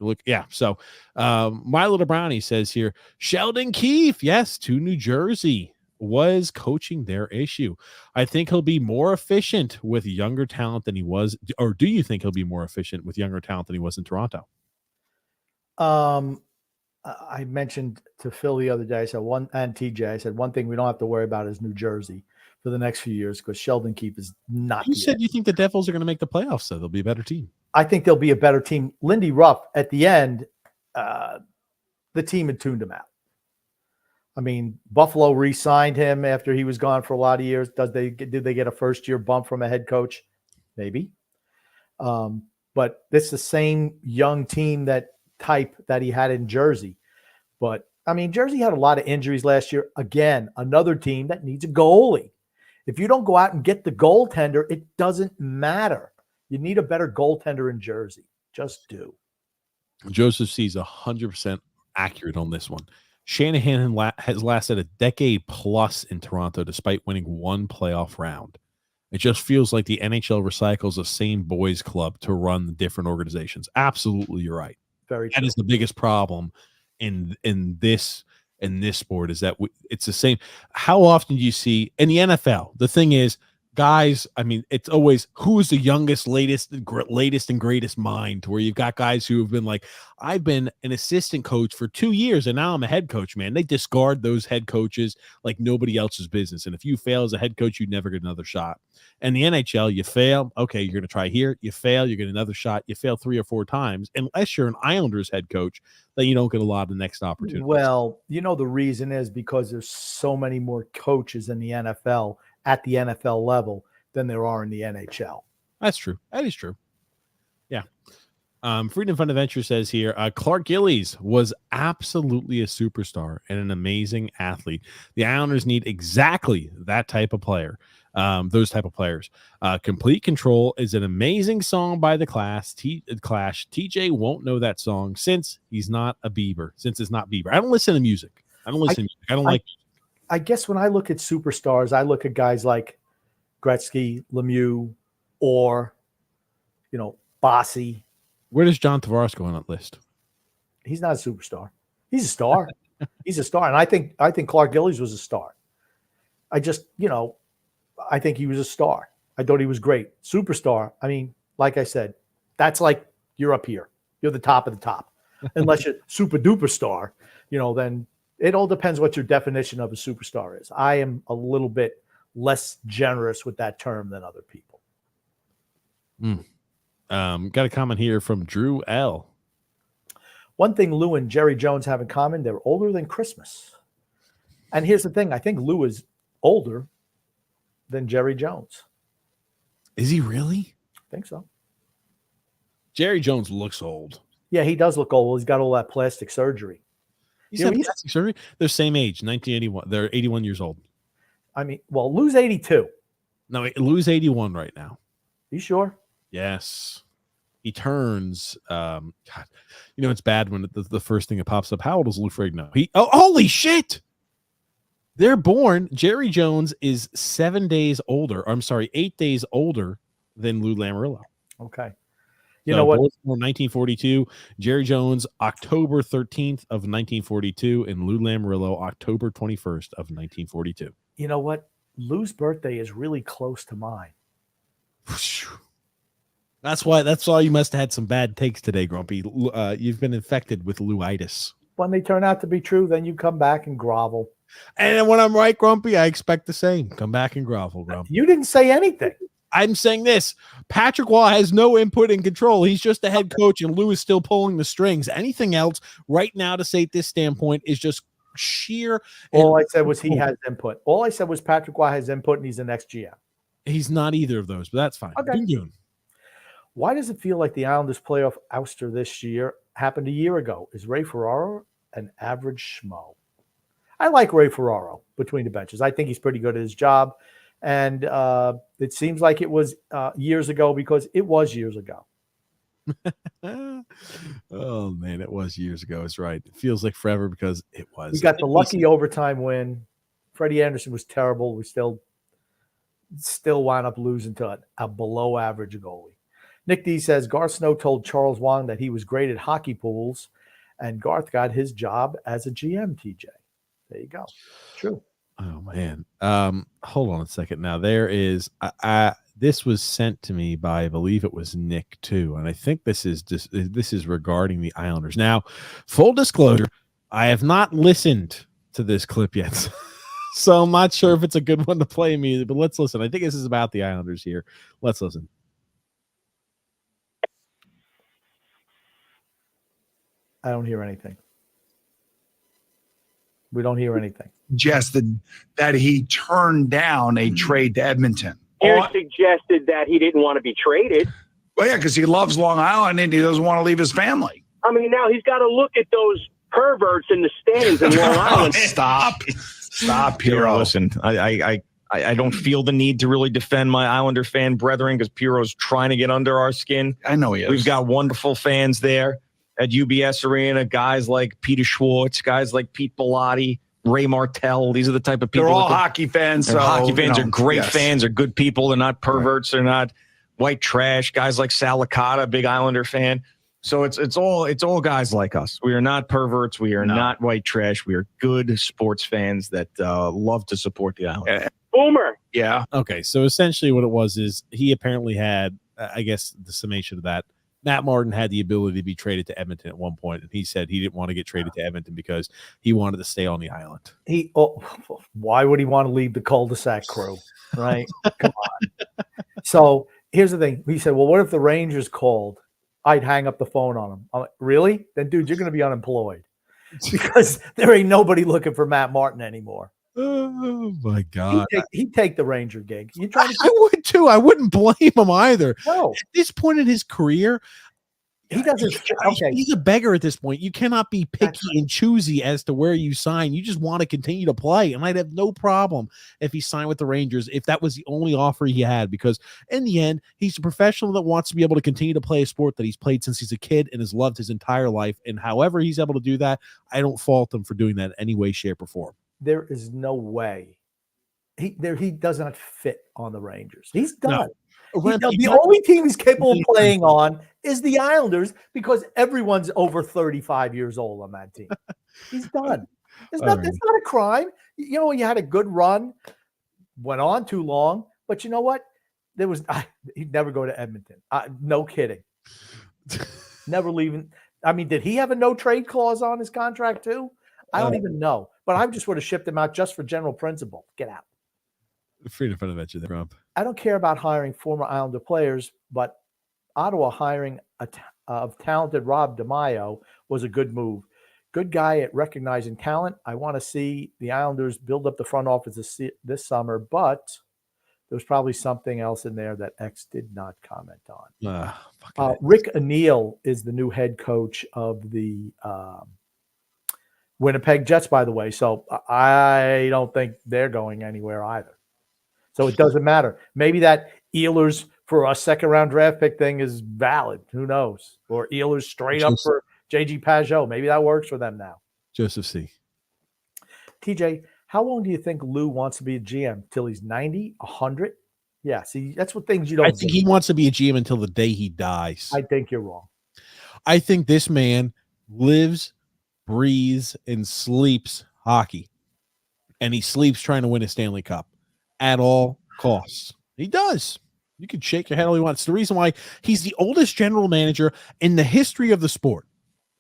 Look, yeah. So my little brownie says here, Sheldon Keefe, yes, to New Jersey, was coaching their issue. I think he'll be more efficient with younger talent than he was. Or do you think he'll be more efficient with younger talent than he was in Toronto? I mentioned to Phil the other day, I said and TJ, I said one thing we don't have to worry about is New Jersey for the next few years because Sheldon Keefe is not. You said you think the Devils are going to make the playoffs, so they'll be a better team. I think they'll be a better team. Lindy Ruff at the end, the team had tuned him out. I mean, Buffalo re-signed him after he was gone for a lot of years. Did they get a first-year bump from a head coach? Maybe. But it's the same young team that he had in Jersey. But, I mean, Jersey had a lot of injuries last year. Again, another team that needs a goalie. If you don't go out and get the goaltender, it doesn't matter. You need a better goaltender in Jersey. Just do. Joseph C's 100% accurate on this one. Shanahan has lasted a decade plus in Toronto despite winning one playoff round. It just feels like the NHL recycles the same boys club to run the different organizations. Absolutely, you're right. Very true. That is the biggest problem in this sport is that it's the same. How often do you see in the NFL? The thing is, guys, I mean, it's always who's the youngest, latest and greatest mind, to where you've got guys who have been like, I've been an assistant coach for 2 years and now I'm a head coach, man. They discard those head coaches like nobody else's business. And if you fail as a head coach, you never get another shot. And the NHL, you fail. Okay, you're going to try here. You fail. You get another shot. You fail 3 or 4 times. Unless you're an Islanders head coach, then you don't get a lot of the next opportunity. Well, you know, the reason is because there's so many more coaches in the NFL at the NFL level than there are in the NHL. That's true. That is true. Yeah. Freedom Fund Adventure says here, Clark Gillies was absolutely a superstar and an amazing athlete. The Islanders need exactly that type of player. Those type of players. Complete Control is an amazing song by the Clash. TJ won't know that song since he's not a Bieber. Since it's not Bieber. I don't listen to music. I don't like. I guess when I look at superstars, I look at guys like Gretzky, Lemieux, or, you know, Bossy. Where does John Tavares go on that list? He's not a superstar. He's a star. He's a star. And I think Clark Gillies was a star. I think he was a star. I thought he was great. Superstar. I mean, like I said, that's like you're up here. You're the top of the top. Unless you're super duper star, then It all depends what your definition of a superstar is. I am a little bit less generous with that term than other people. Got a comment here from Drew L. One thing Lou and Jerry Jones have in common, they're older than Christmas. And here's the thing. I think Lou is older than Jerry Jones. Is he really? I think so. Jerry Jones looks old. Yeah, he does look old. He's got all that plastic surgery. He's had plastic surgery? They're same age, 1981. They're 81 years old. I mean, well, Lou's 82. No, Lou's 81 right now. You sure? Yes. He turns, God, it's bad when the first thing that pops up. How old is Lou Ferrigno? Holy shit! They're born. Jerry Jones is 8 days older than Lou Lamoriello. Okay. You know what? 1942. Jerry Jones, October 13th of 1942, and Lou Lamoriello, October 21st of 1942. You know what? Lou's birthday is really close to mine. That's why you must have had some bad takes today, Grumpy. You've been infected with Lou-itis. When they turn out to be true, then you come back and grovel. And when I'm right, Grumpy, I expect the same. Come back and grovel, Grumpy. You didn't say anything. I'm saying this. Patrick Waugh has no input and control. He's just the head coach, and Lou is still pulling the strings. Anything else right now to say at this standpoint is just sheer. All I said was he has input. All I said was Patrick Waugh has input, and he's the next GM. He's not either of those, but that's fine. Okay. Why does it feel like the Islanders' playoff ouster this year happened a year ago? Is Ray Ferraro an average schmo? I like Ray Ferraro between the benches. I think he's pretty good at his job. And it seems like it was years ago because it was years ago. Oh, man, it was years ago. It's right. It feels like forever because it was. We got the lucky overtime win. Freddie Anderson was terrible. We still wound up losing to a below-average goalie. Nick D says, Garth Snow told Charles Wang that he was great at hockey pools, and Garth got his job as a GM, TJ. There you go. True. Oh, man. Hold on a second. Now, there is this was sent to me by, I believe it was Nick, too, and I think this is regarding the Islanders. Now, full disclosure, I have not listened to this clip yet, so I'm not sure if it's a good one to play immediately, but let's listen. I think this is about the Islanders here. Let's listen. I don't hear anything. We don't hear anything. Suggested that he turned down a trade to Edmonton. You suggested that he didn't want to be traded. Well, yeah, because he loves Long Island and he doesn't want to leave his family. I mean, now he's got to look at those perverts in the stands in Long Island. Stop, Piero. Listen, I don't feel the need to really defend my Islander fan brethren because Piero's trying to get under our skin. I know he is. We've got wonderful fans there at UBS Arena, guys like Peter Schwartz, guys like Pete Bellotti, Ray Martell. These are the type of people. They're all hockey fans. So, hockey fans are great yes. fans. They're good people. They're not perverts. They're not white trash. Guys like Sal Licata, big Islander fan. So it's all guys like us. We are not perverts. We are not white trash. We are good sports fans that love to support the Islanders. Boomer. Yeah. Okay, so essentially what it was is he apparently had, I guess the summation of that, Matt Martin had the ability to be traded to Edmonton at one point, and he said he didn't want to get traded to Edmonton because he wanted to stay on the island. Why would he want to leave the cul-de-sac crew, right? Come on. So here's the thing. He said, well, what if the Rangers called? I'd hang up the phone on him. I'm like, really? Then, dude, you're going to be unemployed because there ain't nobody looking for Matt Martin anymore. Oh, my God. He'd take the Ranger gig. I would, too. I wouldn't blame him either. No. At this point in his career, he doesn't. Okay. He's a beggar at this point. You cannot be picky and choosy as to where you sign. You just want to continue to play. And I'd have no problem if he signed with the Rangers if that was the only offer he had, because in the end, he's a professional that wants to be able to continue to play a sport that he's played since he's a kid and has loved his entire life. And however he's able to do that, I don't fault him for doing that in any way, shape, or form. There is no way he does not fit on the Rangers. He's done. No. The only team he's capable of playing on is the Islanders because everyone's over 35 years old on that team. He's done. It's not a crime. You know, you had a good run, went on too long, but you know what? He'd never go to Edmonton. No kidding. Never leaving. I mean, did he have a no trade clause on his contract too? I don't even know. But I just would have shipped him out just for general principle. Get out. Freedom of adventure there, Grump. I don't care about hiring former Islander players, but Ottawa hiring of talented Rob DeMaio was a good move. Good guy at recognizing talent. I want to see the Islanders build up the front office this summer, but there's probably something else in there that X did not comment on. Rick O'Neill is the new head coach of the Winnipeg Jets, by the way. So I don't think they're going anywhere either. So it doesn't matter. Maybe that Ehlers for a second-round draft pick thing is valid. Who knows? Or Ehlers straight up for J.G. Pajot. Maybe that works for them now. Joseph C. TJ, how long do you think Lou wants to be a GM? Till he's 90, 100? Yeah, see, that's what things you don't I think he wants to be a GM until the day he dies. I think you're wrong. I think this man lives, breathes, and sleeps hockey. And he sleeps trying to win a Stanley Cup at all costs. He does. You can shake your head all you want. It's the reason why he's the oldest general manager in the history of the sport.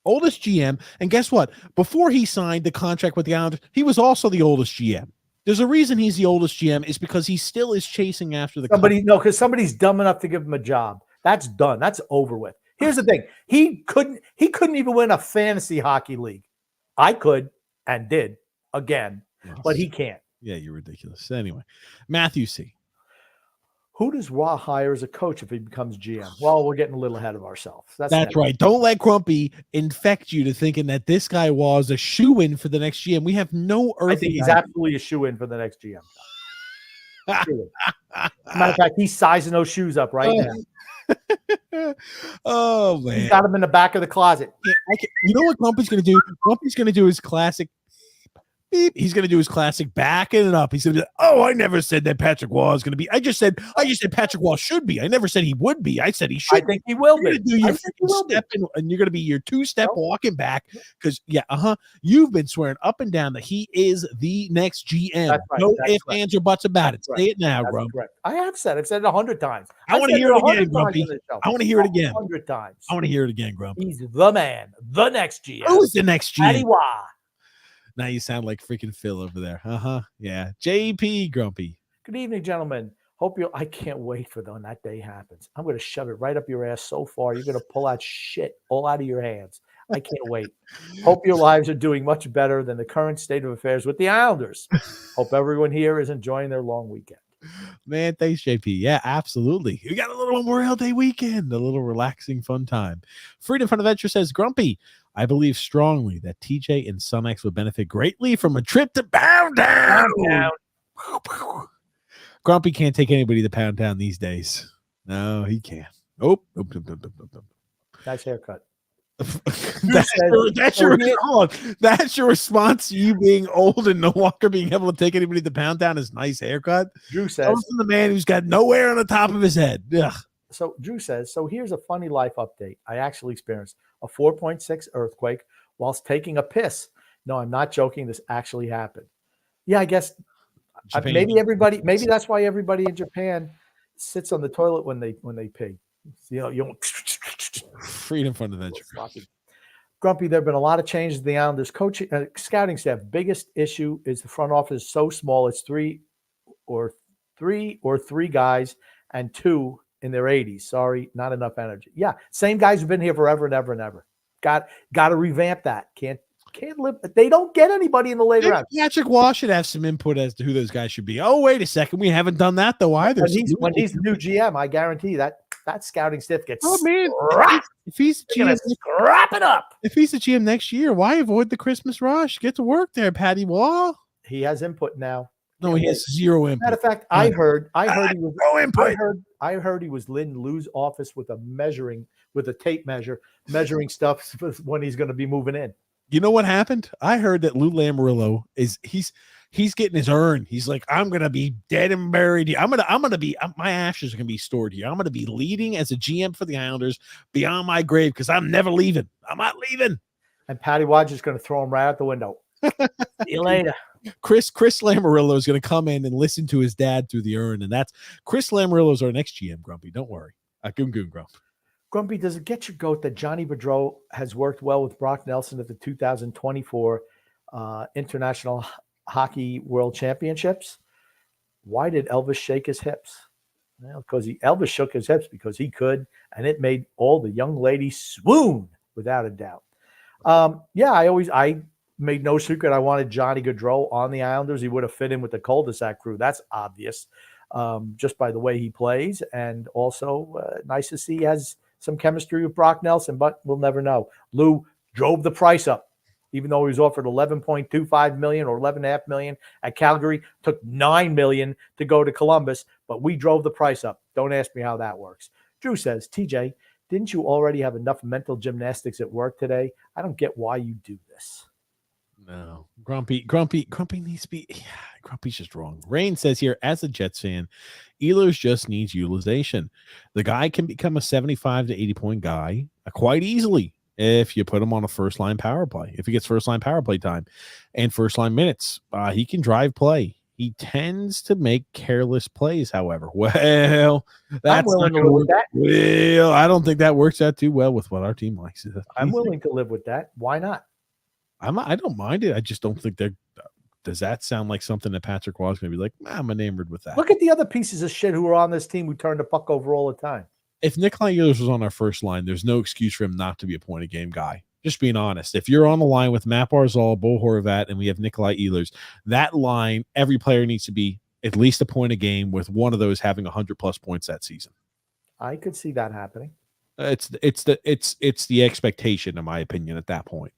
Oldest GM. And guess what? Before he signed the contract with the Islanders, he was also the oldest GM. There's a reason he's the oldest GM is because he still is chasing after the because somebody's dumb enough to give him a job. That's done. That's over with. Here's the thing. He couldn't even win a fantasy hockey league. I could and did again, but he can't. Yeah, you're ridiculous. Anyway, Matthew C. Who does Raw hire as a coach if he becomes GM? Well, we're getting a little ahead of ourselves. That's right. Don't let Grumpy infect you to thinking that this guy was a shoe-in for the next GM. We have no earthly I think he's absolutely a shoe-in for the next GM. Matter of fact, he's sizing those shoes up right now. Oh, man. He's got them in the back of the closet. Yeah, you know what Grumpy's going to do? Grumpy's going to do his classic he's going to do his classic backing it up. He's going to be like, oh, I never said that Patrick Waugh is going to be. I just said Patrick Waugh should be. I never said he would be. I said he should. I think he will be. Do your step and you're going to be your two-step walking back because, you've been swearing up and down that he is the next GM. That's right. No ifs, ands, or buts about it. Say it now, Grump. I have said it. I've said it 100 times. I want to hear it again, Grumpy. I want to hear it again. 100 times. I want to hear it again, Grump. He's the man, the next GM. Who's the next GM? Patty Waugh. Now you sound like freaking Phil over there. Yeah. JP Grumpy. Good evening, gentlemen. I can't wait for when that day happens. I'm going to shove it right up your ass so far. You're going to pull out shit all out of your hands. I can't wait. Hope your lives are doing much better than the current state of affairs with the Islanders. Hope everyone here is enjoying their long weekend. Man, thanks, JP. Yeah, absolutely. We got a little Memorial Day weekend, a little relaxing, fun time. Freedom from Adventure says, Grumpy, I believe strongly that TJ and Sunex would benefit greatly from a trip to Pound Town. Grumpy can't take anybody to Pound Town these days. No, he can't. Nope. Nice haircut. That's your response to you being old and no longer being able to take anybody to Pound Town is nice haircut. Drew says the man who's got no hair on the top of his head. Ugh. So Drew says, so here's a funny life update. I actually experienced a 4.6 earthquake whilst taking a piss. No, I'm not joking. This actually happened. Yeah, I guess maybe that's why everybody in Japan sits on the toilet when they pee. You don't Freedom from Adventure. Grumpy, there have been a lot of changes in the Islanders coaching scouting staff. Biggest issue is the front office is so small. It's three guys and two in their 80s. Sorry, not enough energy. Yeah, same guys who've been here forever and ever and ever. Got to revamp that. Can't live. They don't get anybody in the later round. Patrick Waugh should have some input as to who those guys should be. Oh, wait a second, we haven't done that though either. When he's the new GM, I guarantee that scouting staff gets. Oh man, if he's GM, scrap it up. If he's the GM next year, why avoid the Christmas rush? Get to work there, Patty Waugh. He has input now. No, he has zero input. Matter of fact, I heard he was no input. I heard he was in Lou's office with a tape measure, measuring stuff when he's going to be moving in. You know what happened? I heard that Lou Lamoriello he's getting his urn. He's like, I'm gonna be dead and buried. I'm gonna be my ashes are gonna be stored here. I'm gonna be leading as a GM for the Islanders beyond my grave because I'm never leaving. I'm not leaving. And Patty Wadge is going to throw him right out the window. See you later. Chris Lamoriello is going to come in and listen to his dad through the urn, and that's Chris Lamoriello is our next GM. Grumpy, don't worry. Goon Grump. Grumpy, does it get your goat that Johnny Boudreau has worked well with Brock Nelson at the 2024 International Hockey World Championships. Why did Elvis shake his hips? Well, because Elvis shook his hips because he could, and it made all the young ladies swoon without a doubt. I made no secret I wanted Johnny Gaudreau on the Islanders. He would have fit in with the cul-de-sac crew. That's obvious, just by the way he plays, and also nice to see he has some chemistry with Brock Nelson, but we'll never know. Lou drove the price up, even though he was offered $11.25 million or $11.5 million at Calgary. Took $9 million to go to Columbus, but we drove the price up. Don't ask me how that works. Drew says, TJ, didn't you already have enough mental gymnastics at work today? I don't get why you do this. No, Grumpy needs to be. Yeah, Grumpy's just wrong. Rain says here, as a Jets fan, Ehlers just needs utilization. The guy can become a 75 to 80 point guy quite easily if you put him on a first line power play. If he gets first line power play time and first line minutes, he can drive play. He tends to make careless plays, however. Well, that's not gonna work. Well, I don't think that works out too well with what our team likes. I'm willing to live with that. Why not? I don't mind it. I just don't think they're. Does that sound like something that Patrick Waugh's going to be like? I'm enamored with that. Look at the other pieces of shit who are on this team who turn the puck over all the time. If Nikolai Ehlers was on our first line, there's no excuse for him not to be a point of game guy. Just being honest. If you're on the line with Matt Barzal, Bo Horvat, and we have Nikolai Ehlers, that line, every player needs to be at least a point a game, with one of those having 100+ points that season. I could see that happening. It's the expectation, in my opinion, at that point.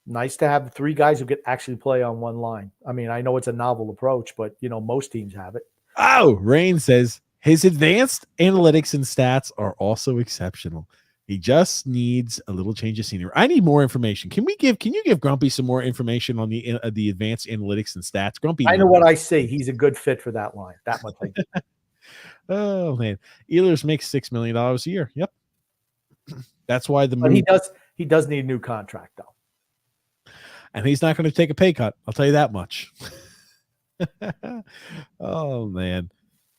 Nice to have three guys who could actually play on one line. I mean, I know it's a novel approach, but most teams have it. Oh, Rain says his advanced analytics and stats are also exceptional. He just needs a little change of scenery. I need more information. Can you give Grumpy some more information on the advanced analytics and stats? Grumpy, I know what I see. He's a good fit for that line. That much I do. Oh man, Ehlers makes $6 million a year. Yep, that's why But he does need a new contract though. And he's not going to take a pay cut. I'll tell you that much. Oh, man.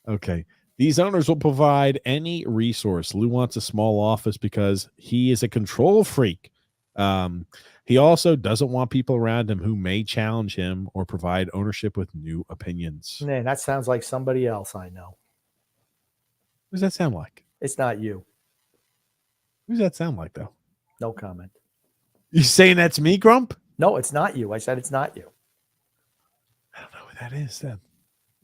Okay. These owners will provide any resource. Lou wants a small office because he is a control freak. He also doesn't want people around him who may challenge him or provide ownership with new opinions. Man, that sounds like somebody else I know. Who does that sound like? It's not you. Who does that sound like, though? No comment. You saying that's me, Grump? No, it's not you. I said it's not you. I don't know who that is then.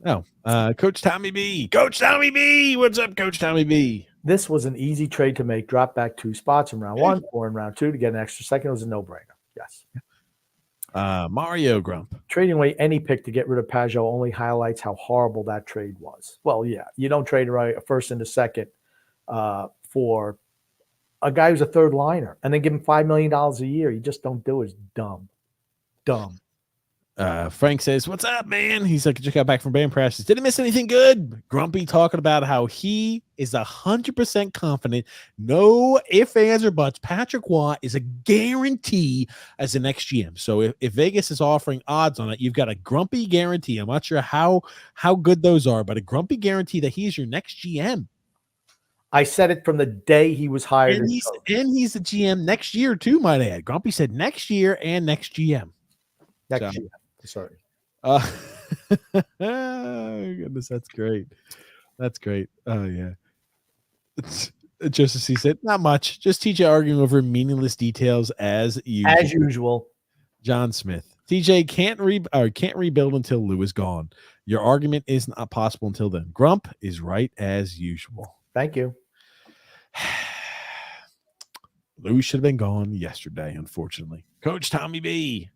Oh, Coach Tommy B. Coach Tommy B. What's up, Coach Tommy B? This was an easy trade to make. Drop back 2 spots in round 1 or in round 2 to get an extra second. It was a no-brainer. Yes. Mario Grump. Trading away any pick to get rid of Pajot only highlights how horrible that trade was. Well, yeah, you don't trade away a first and a second for a guy who's a third liner and then give him $5 million a year. You just don't do it. It's dumb. Frank says, what's up, man? He's like, just got back from band practice. Didn't miss anything good. Grumpy talking about how he is 100% confident. No ifs, ands, or buts. Patrick Waugh is a guarantee as the next GM. So if Vegas is offering odds on it, you've got a Grumpy guarantee. I'm not sure how good those are, but a Grumpy guarantee that he's your next GM. I said it from the day he was hired. And he's the GM next year too, might I add. Grumpy said next year and next GM. Next year. Sorry. Goodness, that's great. That's great. Oh yeah. Joseph C said, not much. Just TJ arguing over meaningless details as usual. As usual. John Smith. TJ can't rebuild until Lou is gone. Your argument is not possible until then. Grump is right as usual. Thank you. Lou should have been gone yesterday, unfortunately. Coach Tommy B.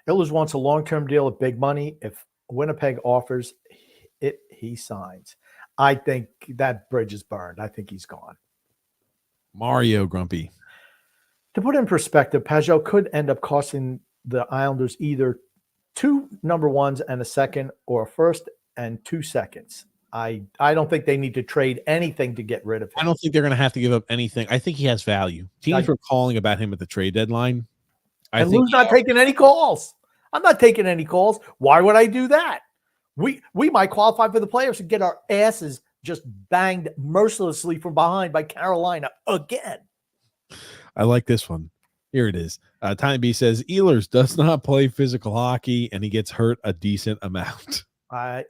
Ehlers wants a long-term deal at big money. If Winnipeg offers it, he signs. I think that bridge is burned. I think he's gone. Mario Grumpy. To put in perspective, Pajot could end up costing the Islanders either 2 number ones and a second, or a first and 2 seconds. I don't think they need to trade anything to get rid of him. I don't think they're going to have to give up anything. I think he has value. Teams were calling about him at the trade deadline. And Lou's not taking any calls. I'm not taking any calls. Why would I do that? We might qualify for the playoffs and get our asses just banged mercilessly from behind by Carolina again. I like this one. Here it is. Time B says Ehlers does not play physical hockey, and he gets hurt a decent amount.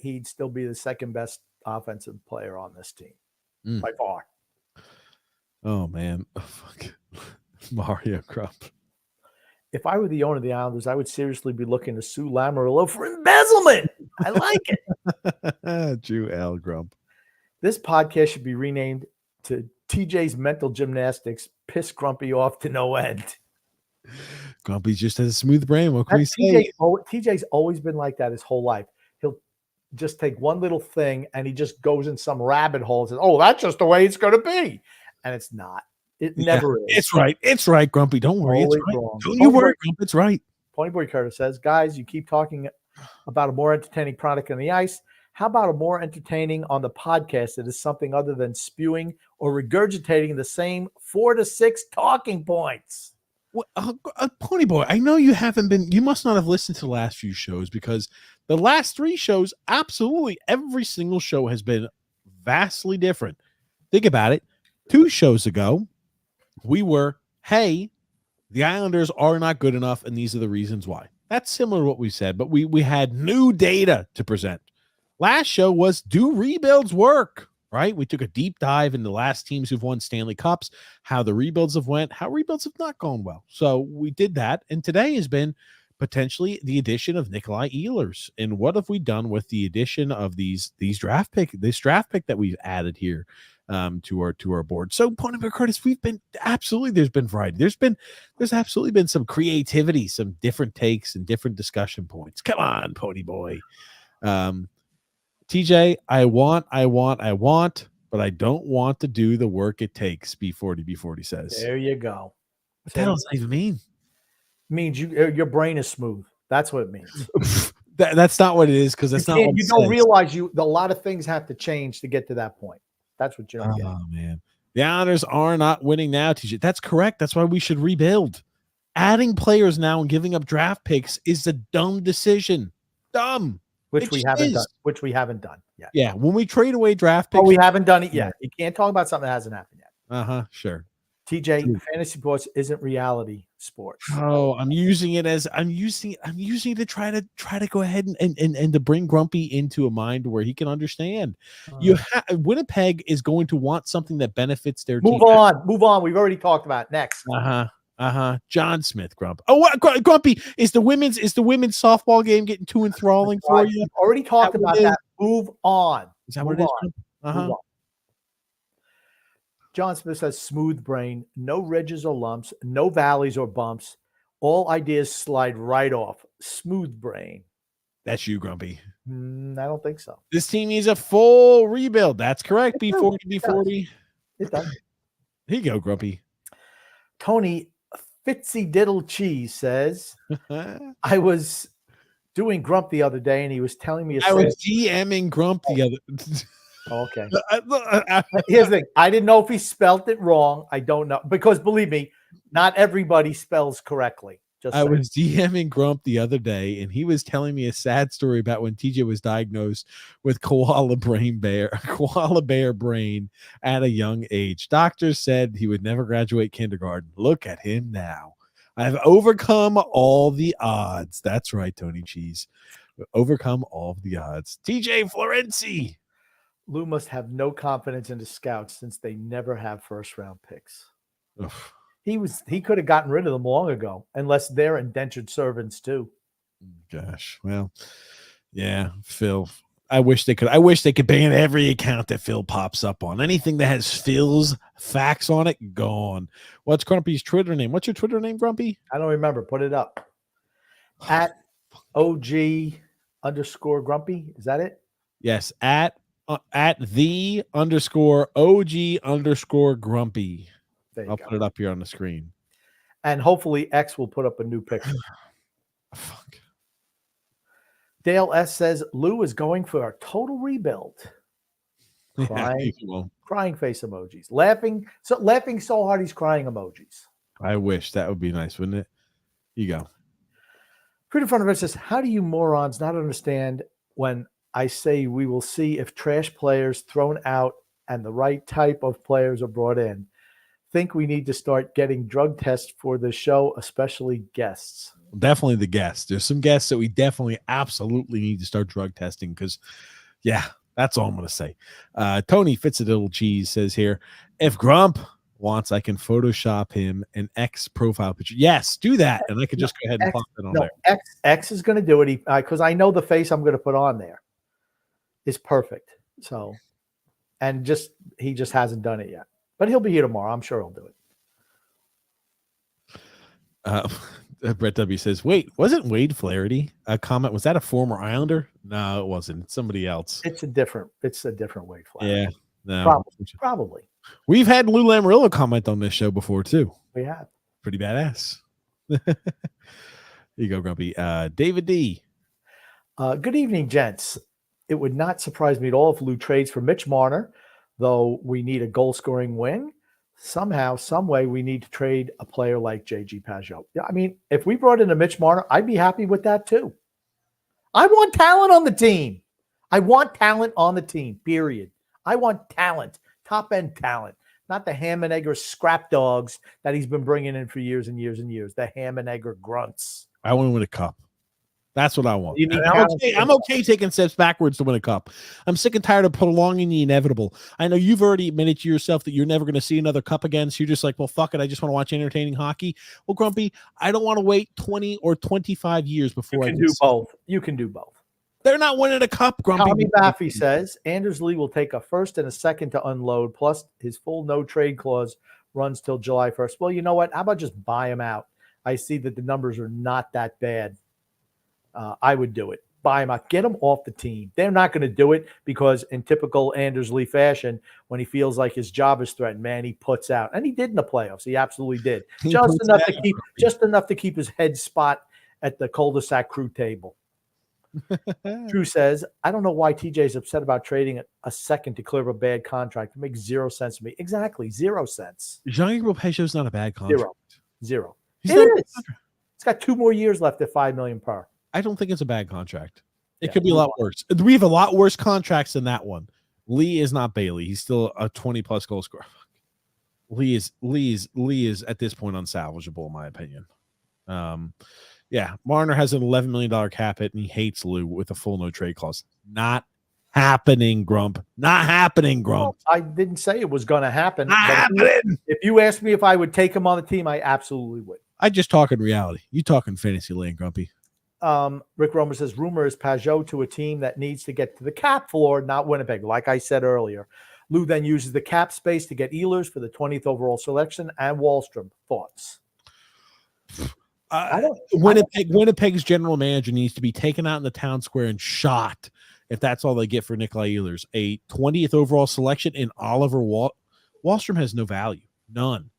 He'd still be the second best offensive player on this team Mm. by far. Oh man, fuck. Mario Crump. If I were the owner of the Islanders, I would seriously be looking to sue Lamoriello for embezzlement. I like it. Drew L. Grump. This podcast should be renamed to TJ's Mental Gymnastics. Piss Grumpy off to no end. Grumpy just has a smooth brain. What can we say? TJ's always been like that his whole life. He'll just take one little thing and he just goes in some rabbit hole and says, "Oh, that's just the way it's going to be," and it's not. It never is. It's right. It's right, Grumpy. Don't worry. Always It's right. wrong. Don't you worry, Grump. It's right. Ponyboy Curtis says, "Guys, you keep talking about a more entertaining product on the ice. How about a more entertaining on the podcast that is something other than spewing or regurgitating the same 4 to 6 talking points?" Well, Ponyboy, I know you haven't been. You must not have listened to the last few shows, because the last 3 shows, absolutely every single show has been vastly different. Think about it. 2 shows ago, we were, hey, the Islanders are not good enough, and these are the reasons why. That's similar to what we said, but we had new data to present. Last show was, do rebuilds work, right? We took a deep dive into the last teams who've won Stanley Cups, how the rebuilds have went, how rebuilds have not gone well. So we did that, and today has been potentially the addition of Nikolai Ehlers. And what have we done with the addition of this draft pick that we've added here to our board? So Ponyboy Curtis, we've been absolutely, there's been variety. There's absolutely been some creativity, some different takes and different discussion points. Come on, Ponyboy. TJ, I want, but I don't want to do the work it takes. B40 says. There you go. What the hell does that even mean? Means your brain is smooth. That's what it means. That's not what it is, because that's not what you don't realize a lot of things have to change to get to that point. That's what you don't get. Oh man, the Islanders are not winning now, TJ. That's correct. That's why we should rebuild. Adding players now and giving up draft picks is a dumb decision. Dumb. Which we haven't done yet. Yeah, when we trade away draft picks, we haven't done it yet. You can't talk about something that hasn't happened yet. Sure. TJ, fantasy sports isn't reality sports. Oh, I'm using it to try to go ahead and to bring Grumpy into a mind where he can understand. Winnipeg is going to want something that benefits their team. Move on. We've already talked about it. Next. John Smith, Grump. Oh, what, Grumpy, is the women's softball game getting too enthralling for you? We've already talked about that. Move on. Is that what it is? Move on. John Smith says, smooth brain, no ridges or lumps, no valleys or bumps. All ideas slide right off. Smooth brain. That's you, Grumpy. I don't think so. This team needs a full rebuild. That's correct. B40. It does. Here you go, Grumpy. Tony Fitzy Diddle Cheese says, I was doing Grump the other day, and he was telling me I was DMing Grump the other. Okay. Here's the thing. I didn't know if he spelt it wrong. I don't know, because believe me, not everybody spells correctly. I was DMing Grump the other day, and he was telling me a sad story about when TJ was diagnosed with koala bear brain at a young age. Doctors said he would never graduate kindergarten. Look at him now. I've overcome all the odds. That's right, Tony Cheese. Overcome all of the odds. TJ Florenzi. Lou must have no confidence in the scouts since they never have first-round picks. Ugh. He could have gotten rid of them long ago, unless they're indentured servants too. Gosh, well, yeah, Phil. I wish they could ban every account that Phil pops up on. Anything that has Phil's facts on it, gone. What's Grumpy's Twitter name? What's your Twitter name, Grumpy? I don't remember. Put it up. At OG_Grumpy. Is that it? Yes, at the_OG_Grumpy. I'll put it up here on the screen. And hopefully X will put up a new picture. Fuck. Dale S. says Lou is going for a total rebuild. Crying face emojis. Laughing so hard he's crying emojis. I wish. That would be nice, wouldn't it? You go. Pretty front of it says, how do you morons not understand when I say we will see if trash players thrown out and the right type of players are brought in? think we need to start getting drug tests for the show, especially guests. Definitely the guests. There's some guests that we definitely absolutely need to start drug testing because, yeah, that's all I'm going to say. Tony Fitzadiddle Cheese says here, if Grump wants, I can Photoshop him an X profile picture. Yes, do that. And I could just go ahead and pop it on there. X is going to do it because I know the face I'm going to put on there is perfect. So, and he just hasn't done it yet. But he'll be here tomorrow. I'm sure he'll do it. Brett W says, wait, wasn't Wade Flaherty a comment? Was that a former Islander? No, it wasn't. It's somebody else. It's a different Wade Flaherty. Yeah. No. Probably. We've had Lou Lamoriello comment on this show before, too. We have. Pretty badass. There you go, Grumpy. David D. Good evening, gents. It would not surprise me at all if Lou trades for Mitch Marner, though we need a goal-scoring wing. Somehow, some way, we need to trade a player like J.G. Pajot. Yeah, I mean, if we brought in a Mitch Marner, I'd be happy with that too. I want talent on the team. I want talent on the team, period. I want talent, top-end talent, not the ham and egger scrap dogs that he's been bringing in for years and years and years, the ham and egger grunts. I want to win a cup. That's what I want. I'm okay taking steps backwards to win a cup. I'm sick and tired of prolonging the inevitable. I know you've already admitted to yourself that you're never going to see another cup again. So you're just like, well, fuck it. I just want to watch entertaining hockey. Well, Grumpy, I don't want to wait 20 or 25 years before you can do both. You can do both. They're not winning a cup, Grumpy. Tommy Baffy says Anders Lee will take a first and a second to unload, plus his full no trade clause runs till July 1st. Well, you know what? How about just buy him out? I see that the numbers are not that bad. I would do it. Buy him out. Get him off the team. They're not going to do it because in typical Anders Lee fashion, when he feels like his job is threatened, man, he puts out. And he did in the playoffs. He absolutely did. Just enough to keep his head spot at the cul-de-sac crew table. Drew says, I don't know why TJ is upset about trading a second to clear a bad contract. It makes 0 sense to me. Exactly. 0 cents. Jean-Gabriel Pageau's not a bad contract. Zero. He's It's got 2 more years left at $5 million per. I don't think it's a bad contract. It could be a lot worse. We have a lot worse contracts than that one. Lee is not Bailey. He's still a 20-plus goal scorer. Lee is at this point unsalvageable, in my opinion. Marner has an $11 million cap hit, and he hates Lou with a full no trade clause. Not happening, Grump. Not happening, Grump. Well, I didn't say it was going to happen. Not happening. If you asked me if I would take him on the team, I absolutely would. I just talk in reality. You talk in fantasy land, Grumpy. Rick Romer says, rumor is Pajot to a team that needs to get to the cap floor, not Winnipeg. Like I said earlier, Lou then uses the cap space to get Ehlers for the 20th overall selection and Wallstrom. Thoughts? Winnipeg's general manager needs to be taken out in the town square and shot if that's all they get for Nikolai Ehlers. A 20th overall selection in Oliver Wallstrom has no value. None.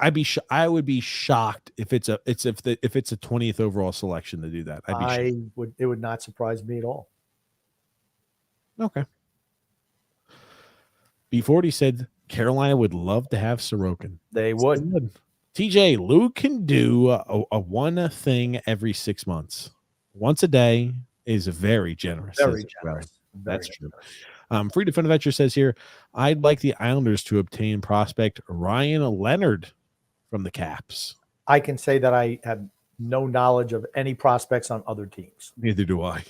I would be shocked if it's a 20th overall selection to do that. It would not surprise me at all. Okay. B40 said Carolina would love to have Sorokin. They would. TJ, Lou can do a one thing every 6 months. Once a day is very generous. Very generous. That's true. Free Defend Adventure says here, I'd like the Islanders to obtain prospect Ryan Leonard from the Caps. I can say that I have no knowledge of any prospects on other teams. Neither do I.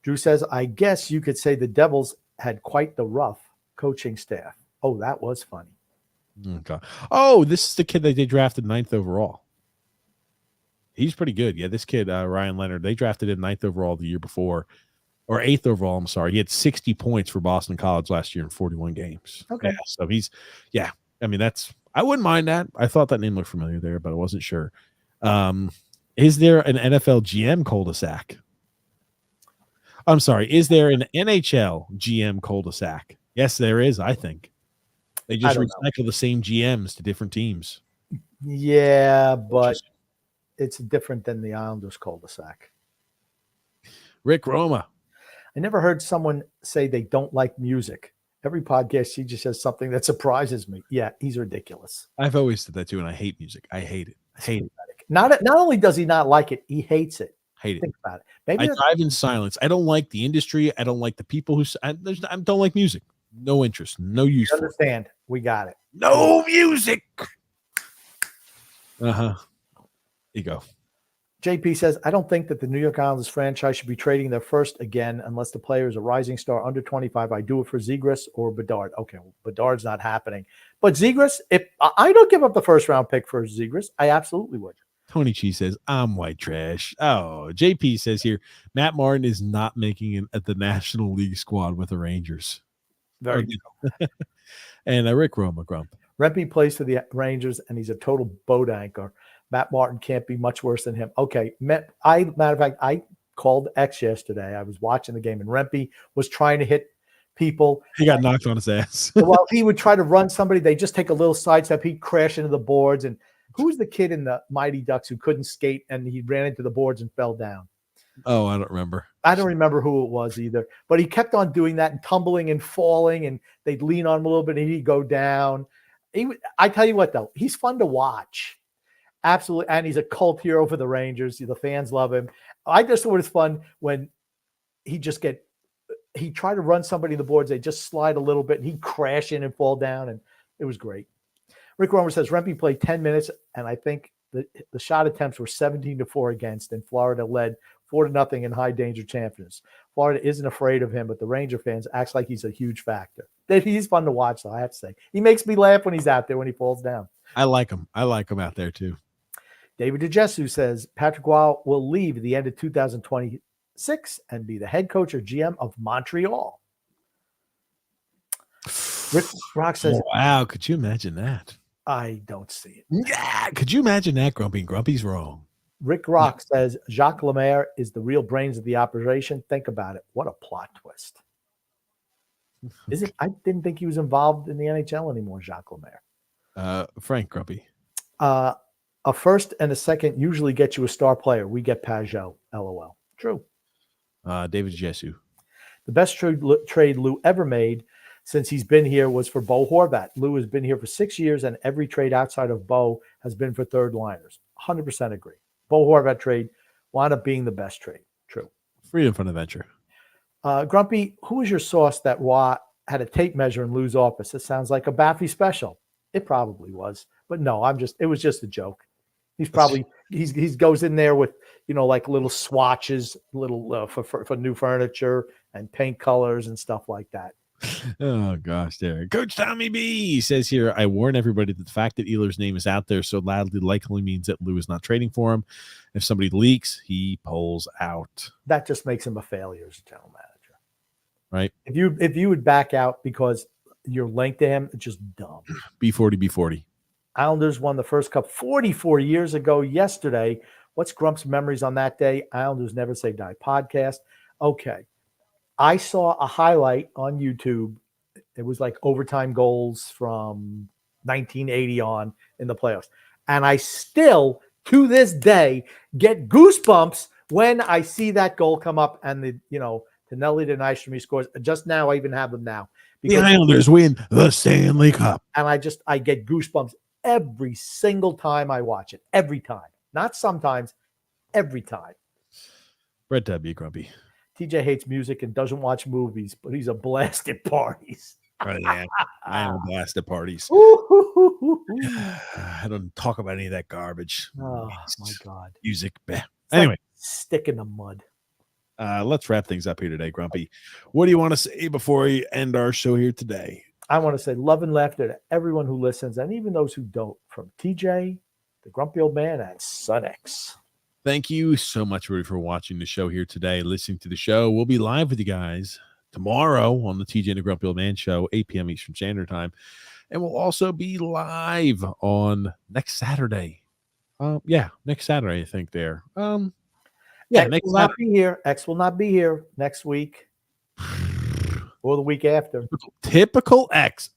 Drew says, I guess you could say the Devils had quite the rough coaching staff. Oh, that was funny. Okay. Oh, this is the kid that they drafted 9th overall. He's pretty good. Yeah, this kid, Ryan Leonard, they drafted him 9th overall the year before, or 8th overall. I'm sorry. He had 60 points for Boston College last year in 41 games. Okay. Yeah, so I mean, I wouldn't mind that. I thought that name looked familiar there, but I wasn't sure. Is there an NFL GM cul-de-sac? I'm sorry. Is there an NHL GM cul-de-sac? Yes, there is, I think. They just recycle the same GMs to different teams. Yeah, but it's different than the Islanders cul-de-sac. Rick Roma. I never heard someone say they don't like music. Every podcast, he just says something that surprises me. Yeah, he's ridiculous. I've always said that too, and I hate music. I hate it. I hate it. Not only does he not like it, he hates it. Hate it. Think about it. Maybe I dive in silence. I don't like the industry. I don't like the people who. I don't like music. No interest. No use. Understand? We got it. No music. You go. JP says, I don't think that the New York Islanders franchise should be trading their first again unless the player is a rising star under 25. I do it for Zegras or Bedard. Okay, well, Bedard's not happening. But Zegras, if I don't give up the first round pick for Zegras, I absolutely would. Tony Chi says, I'm white trash. Oh, JP says here, Matt Martin is not making it at the National League squad with the Rangers. Very good. And Rick Roma Grump. Rempe plays for the Rangers, and he's a total boat anchor. Matt Martin can't be much worse than him. Okay, matter of fact, I called X yesterday. I was watching the game, and Rempe was trying to hit people. He got knocked on his ass. Well, he would try to run somebody. They just take a little sidestep. He'd crash into the boards. And who was the kid in the Mighty Ducks who couldn't skate, and he ran into the boards and fell down? Oh, I don't remember. I don't remember who it was either. But he kept on doing that and tumbling and falling, and they'd lean on him a little bit, and he'd go down. I tell you what, though, he's fun to watch. Absolutely. And he's a cult hero for the Rangers. The fans love him. I just thought it was fun when he tried to run somebody in the boards. They just slide a little bit and he'd crash in and fall down. And it was great. Rick Romer says Rempe played 10 minutes. And I think the shot attempts were 17-4 against, and Florida led 4-0 in high danger champions. Florida isn't afraid of him, but the Ranger fans acts like he's a huge factor. He's fun to watch, though, I have to say. He makes me laugh when he's out there, when he falls down. I like him. I like him out there, too. David DeJesu says Patrick Roy will leave at the end of 2026 and be the head coach or GM of Montreal. Rick Rock says, wow, could you imagine that? I don't see it. Yeah, could you imagine that, Grumpy? Grumpy's wrong. Rick Rock says Jacques Lemaire is the real brains of the operation. Think about it. What a plot twist. Is it? I didn't think he was involved in the NHL anymore, Jacques Lemaire. Frank Grumpy. A first and a second usually get you a star player. We get Pajot. LOL. True. David Jesu. The best trade Lou ever made since he's been here was for Bo Horvat. Lou has been here for 6 years, and every trade outside of Bo has been for third liners. 100% agree. Bo Horvat trade wound up being the best trade. True. Freedom from adventure. Grumpy, who was your source that Roy had a tape measure in Lou's office? It sounds like a Baffy special. It probably was, but no, it was just a joke. He's probably he goes in there with, like little swatches, little for new furniture and paint colors and stuff like that. Oh gosh, there. Coach Tommy B says here, I warn everybody that the fact that Ehlers' name is out there so loudly likely means that Lou is not trading for him. If somebody leaks, he pulls out. That just makes him a failure as a general manager. Right. If you would back out because you're linked to him, it's just dumb. B40. Islanders won the first cup 44 years ago yesterday. What's Grump's memories on that day? Islanders Never Say Die podcast. Okay. I saw a highlight on YouTube. It was like overtime goals from 1980 on in the playoffs. And I still, to this day, get goosebumps when I see that goal come up and Tonelli to Nystrom scores. Just now, I even have them now. The Islanders win the Stanley Cup. And I get goosebumps every single time I watch it. Every time. Not sometimes, every time. Brett W. Grumpy. TJ hates music and doesn't watch movies, but he's a blast at parties. Oh, yeah. I am a blast at parties. I don't talk about any of that garbage. Oh, my God. Music. Anyway. Stick in the mud. Let's wrap things up here today, Grumpy. What do you want to say before we end our show here today? I want to say love and laughter to everyone who listens and even those who don't, from TJ, the Grumpy Old Man, and Sunex. Thank you so much, Rudy, for watching the show here today, listening to the show. We'll be live with you guys tomorrow on the TJ and the Grumpy Old Man Show, 8 p.m. Eastern Standard Time. And we'll also be live on next Saturday. Next Saturday, I think there. X will not be here. X will not be here next week or the week after. Typical X.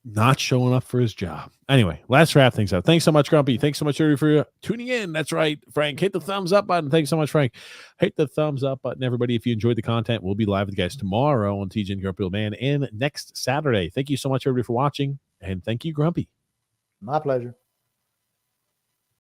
Not showing up for his job. Anyway, let's wrap things up. Thanks so much, Grumpy. Thanks so much, Rudy, for tuning in. That's right, Frank. Hit the thumbs up button. Thanks so much, Frank. Hit the thumbs up button, everybody. If you enjoyed the content, we'll be live with you guys tomorrow on TJ and Grumpy Old Man and next Saturday. Thank you so much, everybody, for watching. And thank you, Grumpy. My pleasure.